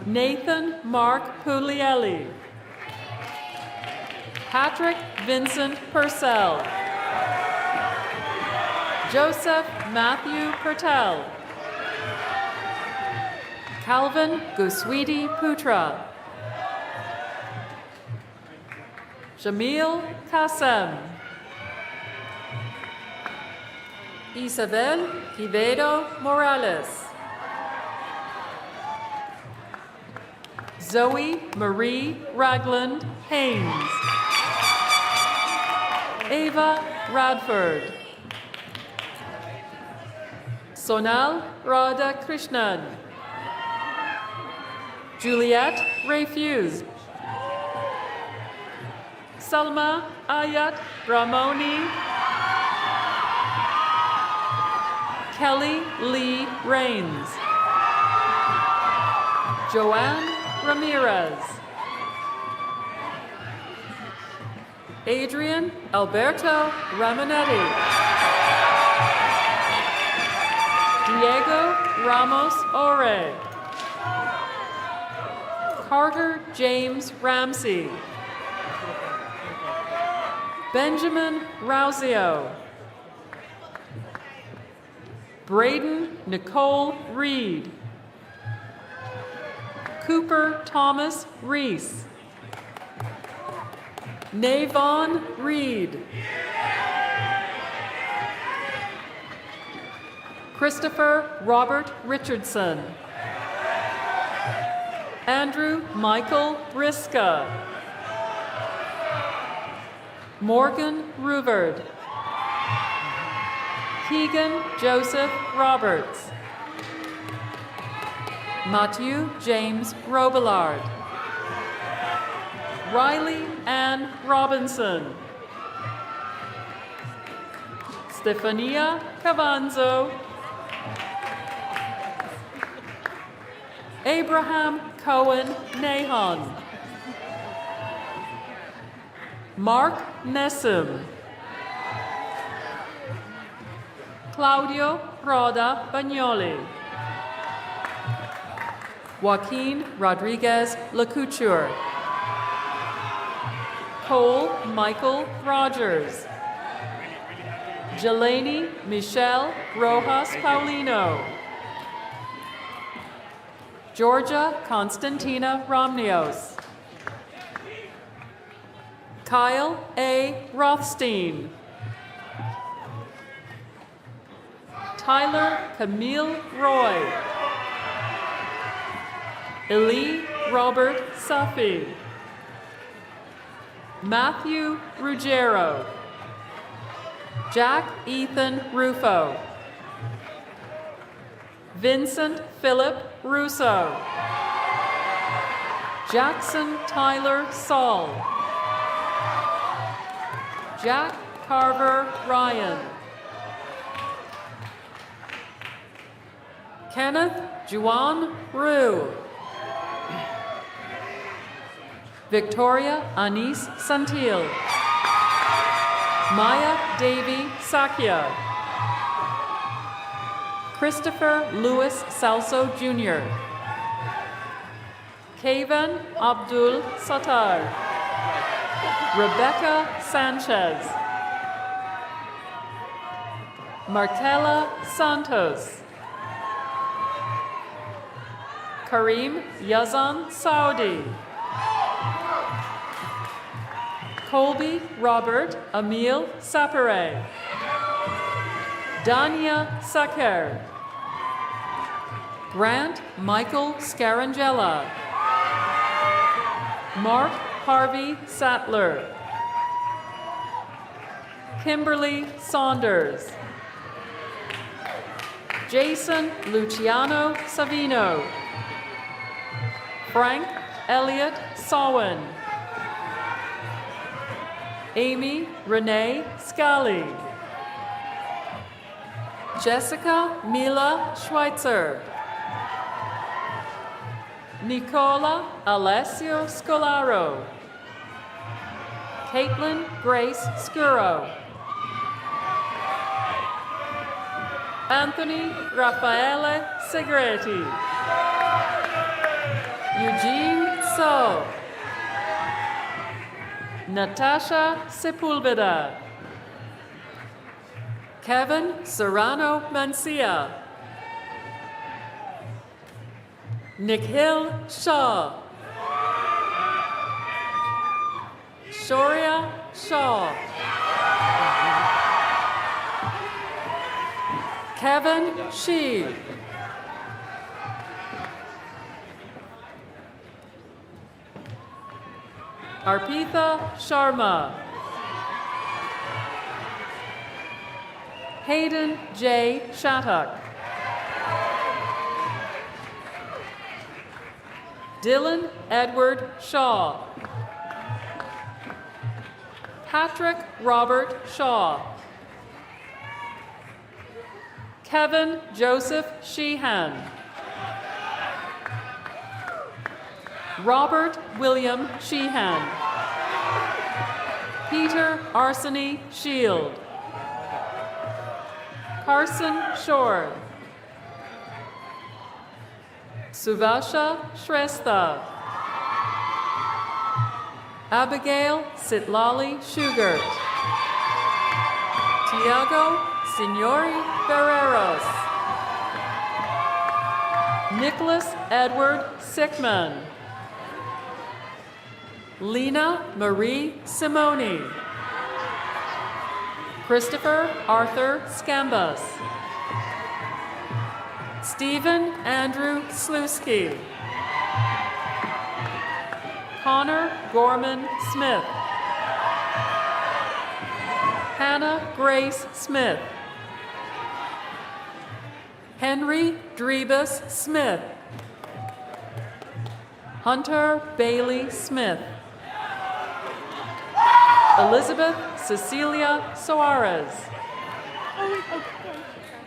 Nathan Mark Puglielli, Patrick Vincent Purcell, Joseph Matthew Pertel, Calvin Guswiti Putra, Jamil Kassem, Isabel Quevedo Morales, Zoe Marie Ragland Haynes, Ava Radford, Sonal Radha Krishnan, Juliet Refuse, Salma Ayat Ramoni, Kelly Lee Rains, Joanne Ramirez, Adrian Alberto Ramonetti, Diego Ramos Ore, Carter James Ramsey, Benjamin Rousio, Braden Nicole Reed, Cooper Thomas Reese, Navon Reed, Christopher Robert Richardson, Andrew Michael Briska, Morgan Ruvard, Keegan Joseph Roberts, Matthew James Robillard, Riley Ann Robinson, Stefania Cavanzo, Abraham Cohen Nahon, Mark Nessim, Claudio Roda Bagnoli, Joaquin Rodriguez Lecouture. Cole Michael Rogers. Jelani Michelle Rojas Paulino. Georgia Constantina Romnios. Kyle A. Rothstein. Tyler Camille Roy. Eli Robert Safi. Matthew Ruggiero. Jack Ethan Rufo. Vincent Philip Russo. Jackson Tyler Saul. Jack Carver Ryan. Kenneth Juan Rue. Victoria Anise Santil. Maya Davy Sakya. Christopher Louis Salso Jr. Kavan Abdul Sattar. Rebecca Sanchez. Martella Santos. Kareem Yazan Saudi. Colby Robert Emil Sapere. Dania Saker. Grant Michael Scarangella. Mark Harvey Sattler. Kimberly Saunders. Jason Luciano Savino. Frank Elliott Sawin. Amy Renee Scali. Jessica Mila Schweitzer. Nicola Alessio Scolaro. Caitlin Grace Scuro. Anthony Raffaele Segretti. Eugene So. Natasha Sepulveda. Kevin Serrano Mancia. Nikhil Shah. Shoria Shaw. Kevin Shee. Arpitha Sharma. Hayden J. Shattuck. Dylan Edward Shaw. Patrick Robert Shaw. Kevin Joseph Sheehan. Robert William Sheehan. Peter Arseny Shield. Carson Shore. Suvasha Shrestha. Abigail Sitlali Shugart. Tiago Signori Barreros. Nicholas Edward Sickman. Lena Marie Simoni. Christopher Arthur Scambus. Stephen Andrew Slutsky. Connor Gorman Smith. Hannah Grace Smith. Henry Drebus Smith. Hunter Bailey Smith. Elizabeth Cecilia Soares.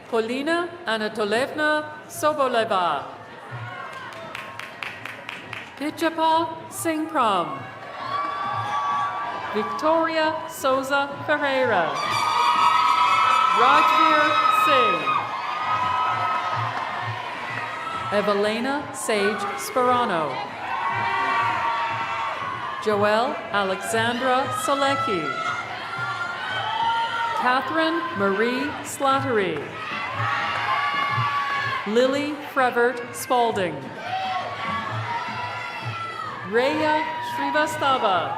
Polina Anatolevna Soboleva. Pichapa Singpram. Victoria Souza Ferreira. Rajveer Singh. Evelena Sage Sperano. Joelle Alexandra Selecki. Catherine Marie Slattery. Lily Frevert Spalding. Rhea Srivastava.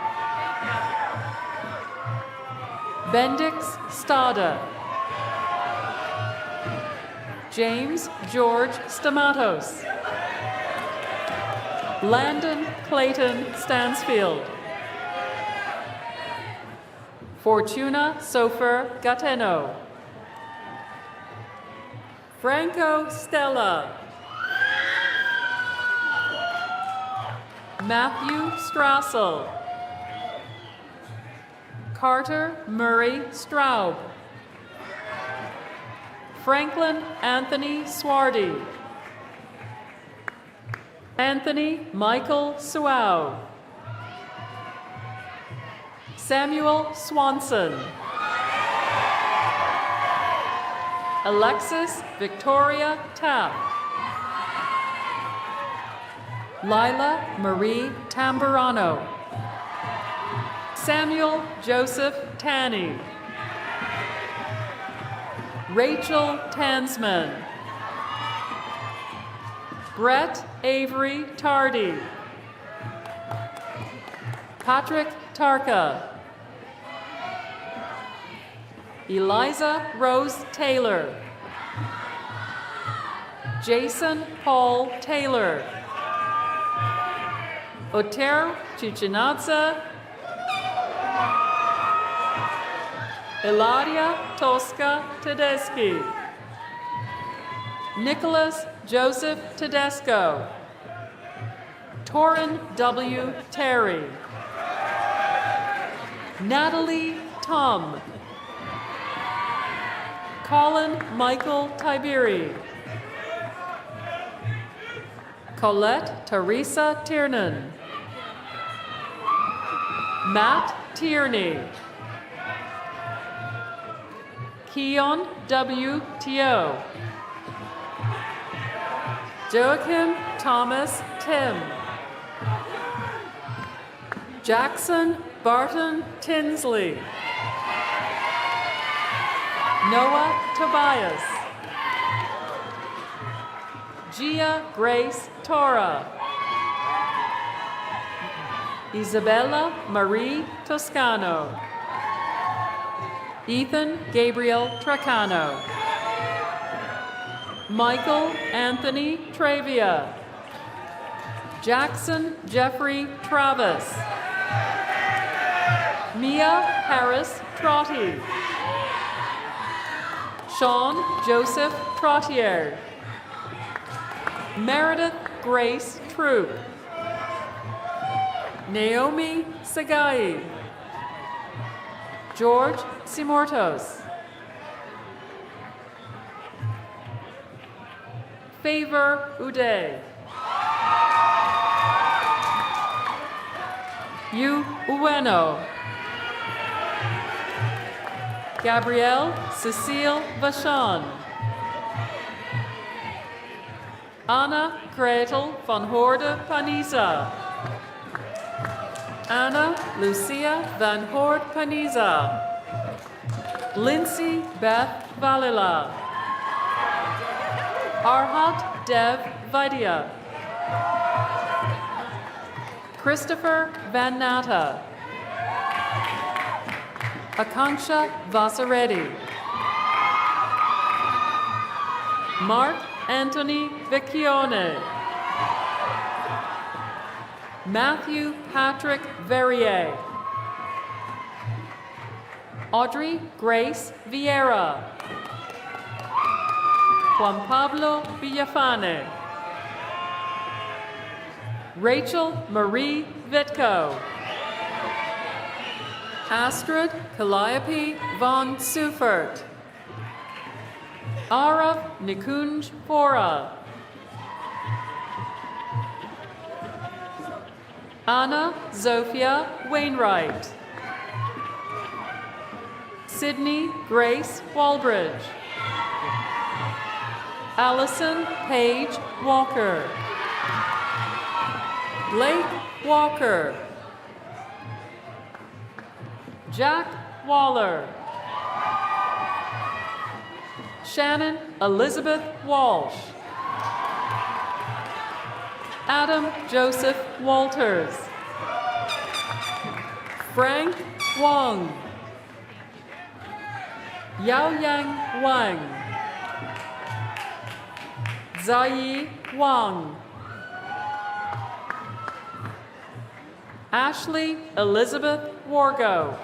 Bendix Stada. James George Stamatos. Landon Clayton Stansfield. Fortuna Sofer Gateno. Franco Stella. Matthew Strassel. Carter Murray Straub. Franklin Anthony Swardy. Anthony Michael Suau. Samuel Swanson. Alexis Victoria Tapp. Lila Marie Tamburano. Samuel Joseph Tanney. Rachel Tansman. Brett Avery Tardy. Patrick Tarka. Eliza Rose Taylor. Jason Paul Taylor. Oter Chichinadze. Eladia Tosca Tedeschi. Nicholas Joseph Tedesco. Torin W. Terry. Natalie Tum. Colin Michael Tiberi. Colette Teresa Tiernan. Matt Tierney. Keon W. Teo. Joachim Thomas Tim. Jackson Barton Tinsley. Noah Tobias. Gia Grace Tora. Isabella Marie Toscano. Ethan Gabriel Tracano. Michael Anthony Travia. Jackson Jeffrey Travis. Mia Harris Trotty. Sean Joseph Trottier. Meredith Grace Troop. Naomi Sagai. George Simortos. Favor Uday. Yu Ueno. Gabrielle Cecile Vachon. Anna Gretel van Horde Paniza. Anna Lucia van Horde Paniza. Lindsay Beth Valila. Arhat Dev Vidya. Christopher Van Natta. Akanksha Vasareddy. Mark Anthony Vecchione. Matthew Patrick Verrier. Audrey Grace Vieira. Juan Pablo Villafane. Rachel Marie Vitko. Astrid Calliope von Sufert. Arav Nikunj Bora. Anna Zofia Wainwright. Sydney Grace Walbridge. Allison Paige Walker. Blake Walker. Jack Waller. Shannon Elizabeth Walsh. Adam Joseph Walters. Frank Wang. Yaoyang Wang. Ziyi Wang. Ashley Elizabeth Wargo.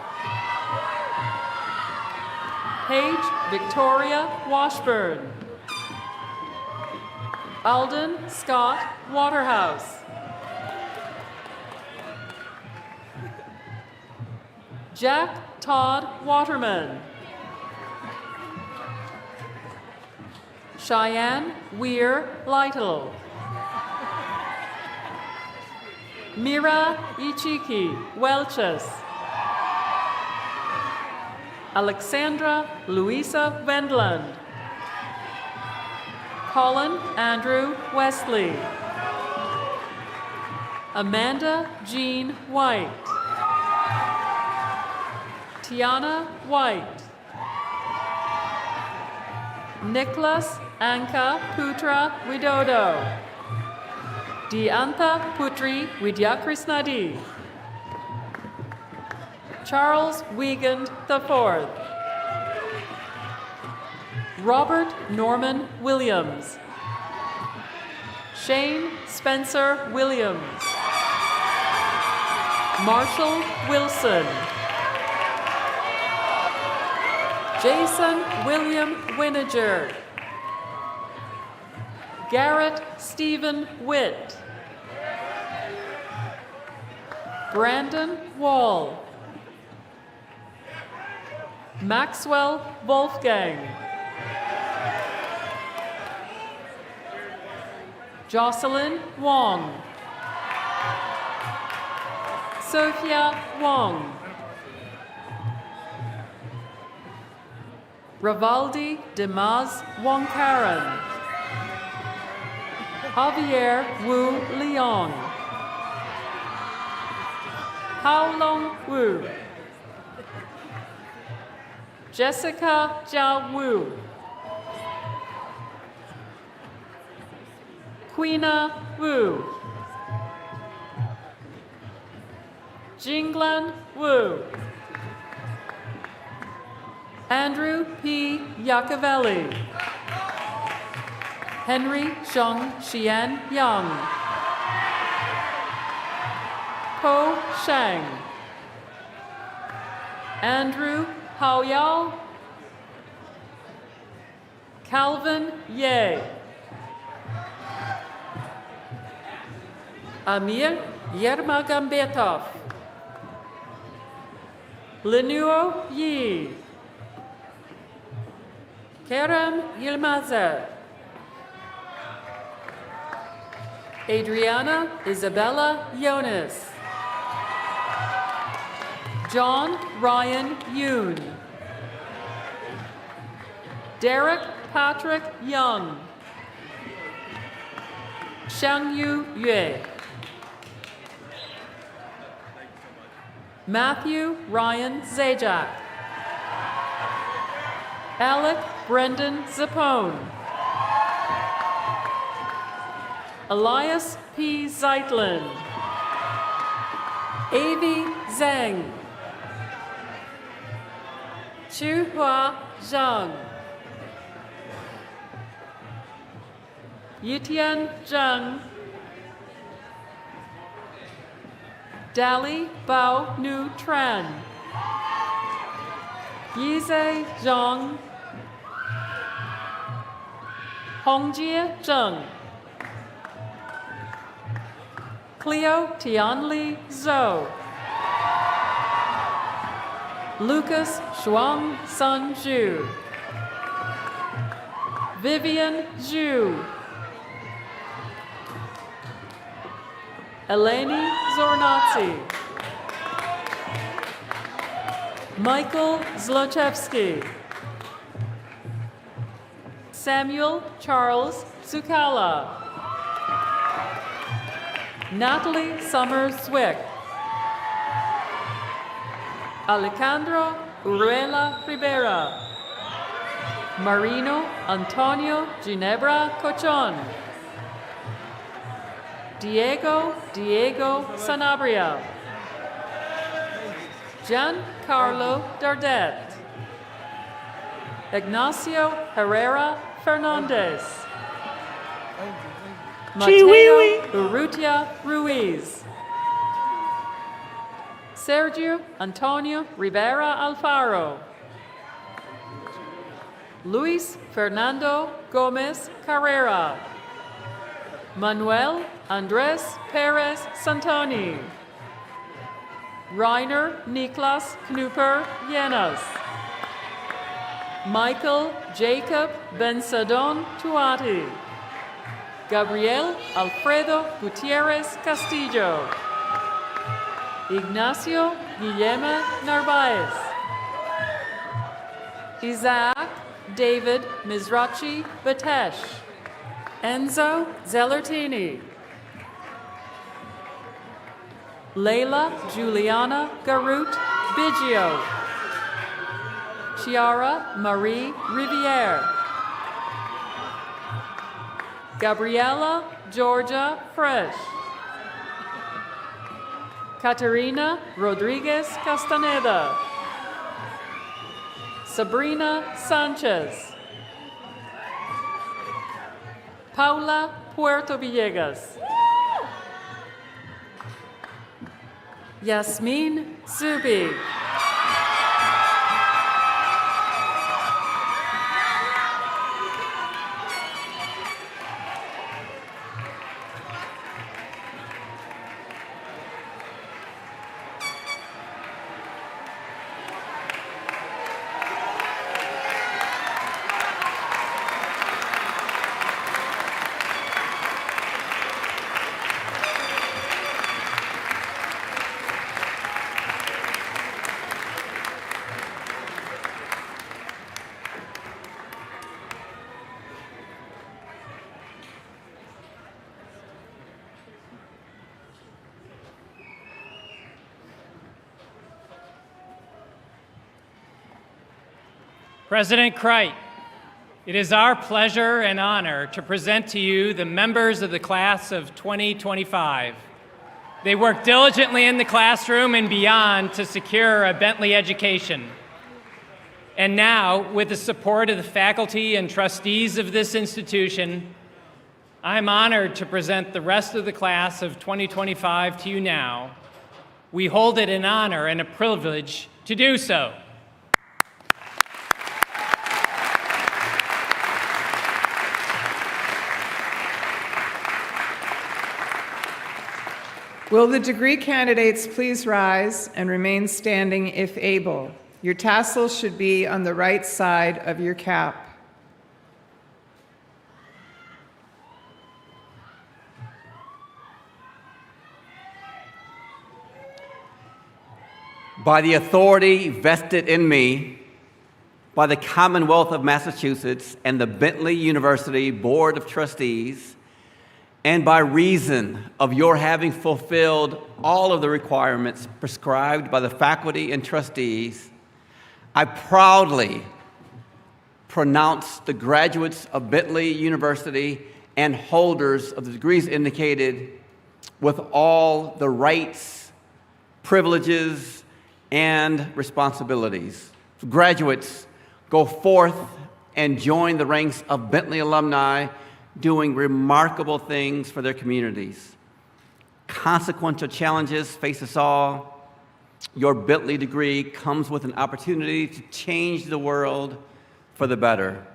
Paige Victoria Washburn. Alden Scott Waterhouse. Jack Todd Waterman. Cheyenne Weir Lytle. Mira Ichiki Welches. Alexandra Louisa Wendland. Colin Andrew Wesley. Amanda Jean White. Tiana White. Nicholas Anka Putra Widodo. Diantha Putri Widyakrisnadi. Charles Wiegand IV. Robert Norman Williams. Shane Spencer Williams. Marshall Wilson. Jason William Winiger. Garrett Stephen Witt. Brandon Wall. Maxwell Wolfgang. Jocelyn Wong. Sophia Wong. Ravaldi Demaz Wongkaran. Javier Wu Leong. Haolong Wu. Jessica Jia Wu. Quina Wu. Jinglan Wu. Andrew P. Yacovelli. Henry Zhong Xian Yang. Po Shang. Andrew Haoyao. Calvin Ye. Amir Yermagambetov. Linuo Yi. Kerem Yilmazer. Adriana Isabella Yonis. John Ryan Yoon. Derek Patrick Young. Xiangyu Yue. Matthew Ryan Zajac. Alec Brendan Zappone. Elias P. Zeitlin. Avi Zhang. Chuhua Zhang. Yutian Zhang. Dali Bao Nu Tran. Yize Zhang. Hongjie Zheng. Cleo Tianli Zhou. Lucas Shuang Sun Zhu. Vivian Zhu. Eleni Zornatzi. Michael Zlochevsky. Samuel Charles Zucala. Natalie Summers Zwick. Alejandro Uruela Rivera. Marino Antonio Ginebra Cochon. Diego Sanabria. Giancarlo Dardet. Ignacio Herrera Fernandez. Mateo Urrutia Ruiz. Sergio Antonio Rivera Alfaro. Luis Fernando Gomez Carrera. Manuel Andres Perez Santoni. Rainer Niklas Knupper Llenas. Michael Jacob Bensadon Tuati. Gabriel Alfredo Gutierrez Castillo. Ignacio Guillermo Narvaez. Isaac David Mizrachi Batesh. Enzo Zellertini. Leila Juliana Garut Biggio. Chiara Marie Riviere. Gabriela Georgia Fresh. Caterina Rodriguez Castaneda. Sabrina Sanchez. Paula Puerto Villegas. Yasmin Zubi. President Crite, it is our pleasure and honor to present to you the members of the class of 2025. They work diligently in the classroom and beyond to secure a Bentley education. And now, with the support of the faculty and trustees of this institution, I'm honored to present the rest of the class of 2025 to you now. We hold it an honor and a privilege to do so. Will the degree candidates please rise and remain standing if able? Your tassels should be on the right side of your cap. By the authority vested in me by the Commonwealth of Massachusetts and the Bentley University Board of Trustees, and by reason of your having fulfilled all of the requirements prescribed by the faculty and trustees, I proudly pronounce the graduates of Bentley University and holders of the degrees indicated with all the rights, privileges, and responsibilities. Graduates, go forth and join the ranks of Bentley alumni doing remarkable things for their communities. Consequential challenges face us all. Your Bentley degree comes with an opportunity to change the world for the better.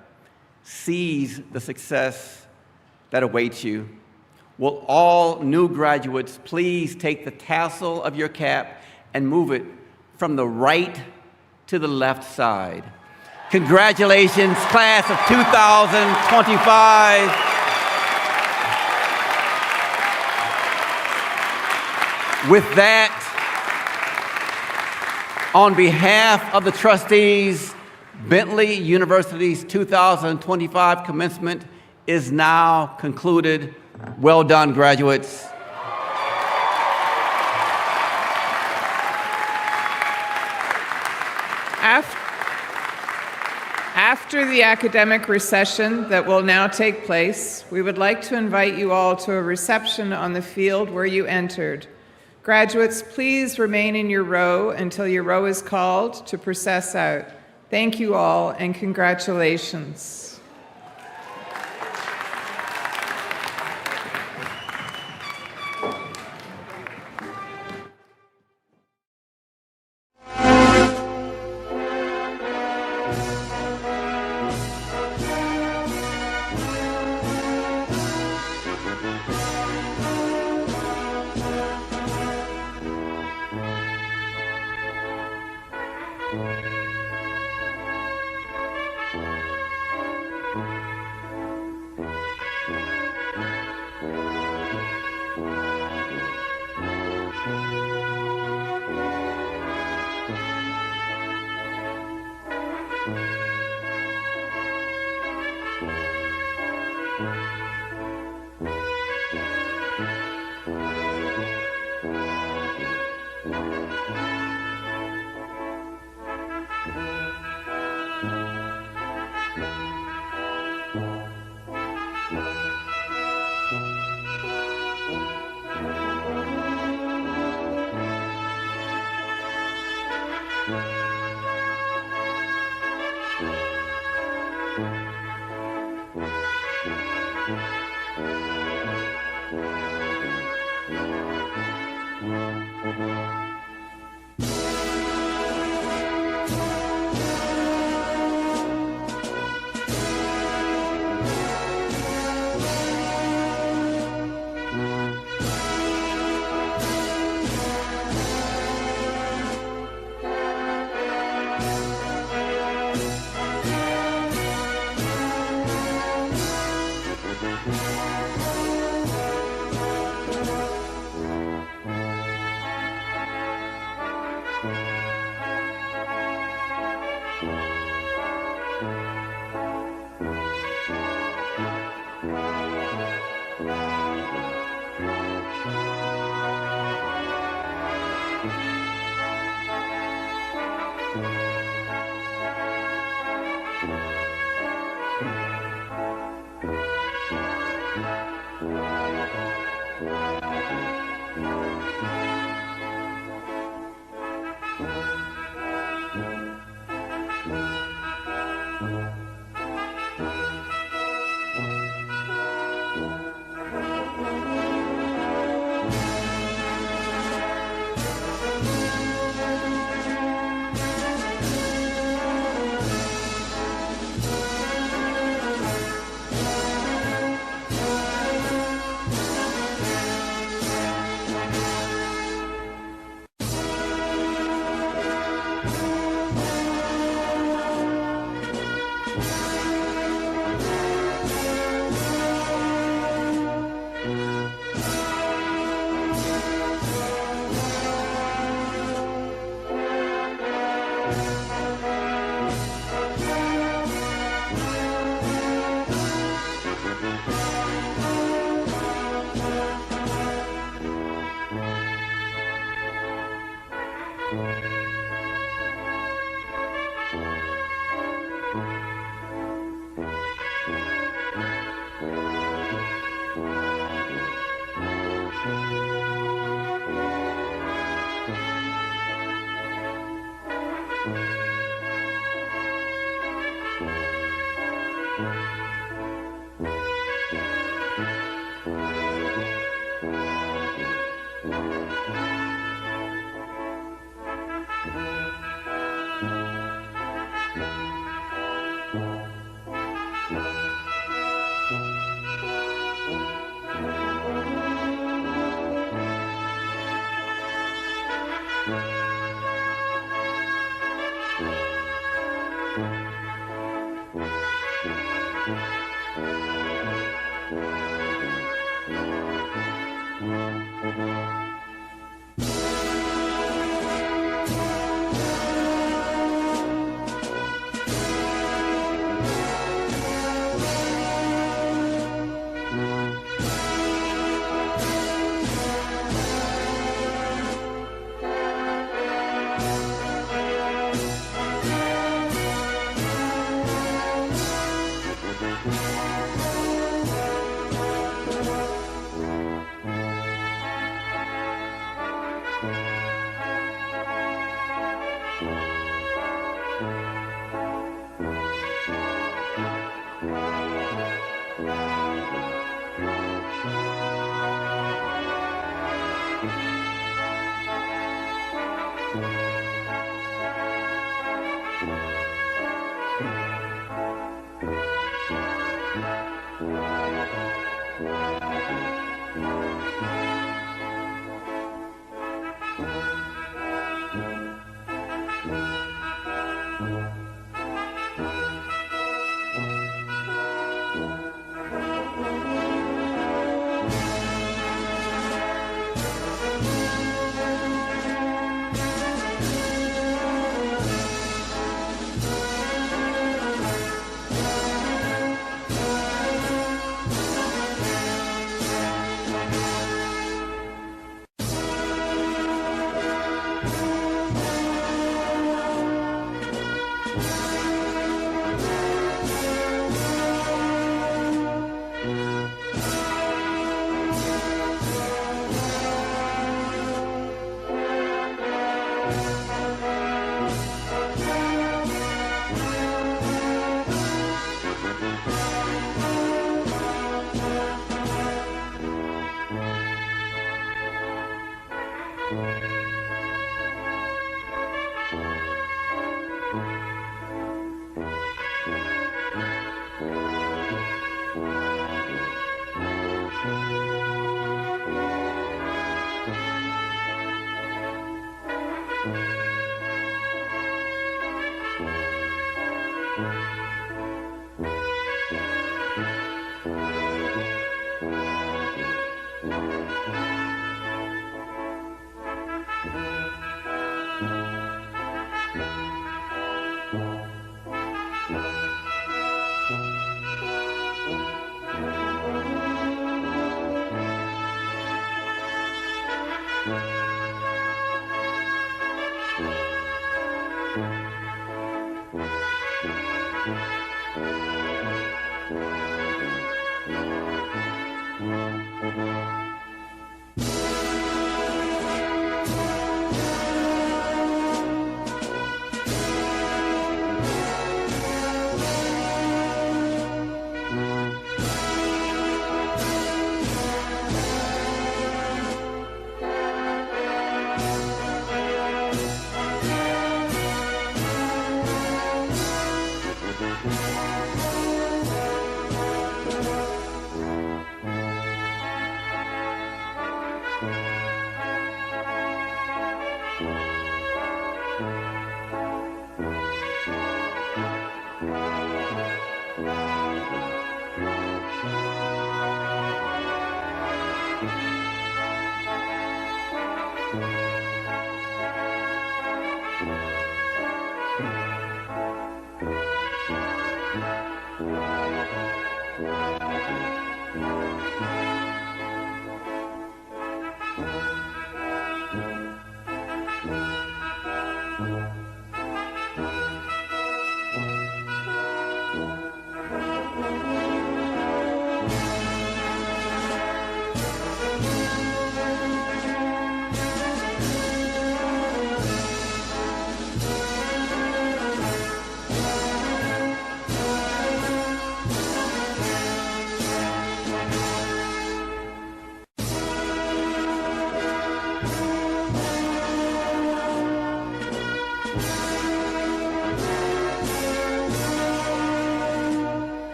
Seize the success that awaits you. Will all new graduates please take the tassel of your cap and move it from the right to the left side. Congratulations, class of 2025. With that, on behalf of the trustees, Bentley University's 2025 commencement is now concluded. Well done, graduates. After the academic recession that will now take place, we would like to invite you all to a reception on the field where you entered. Graduates, please remain in your row until your row is called to process out. Thank you all, and congratulations.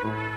Thank you.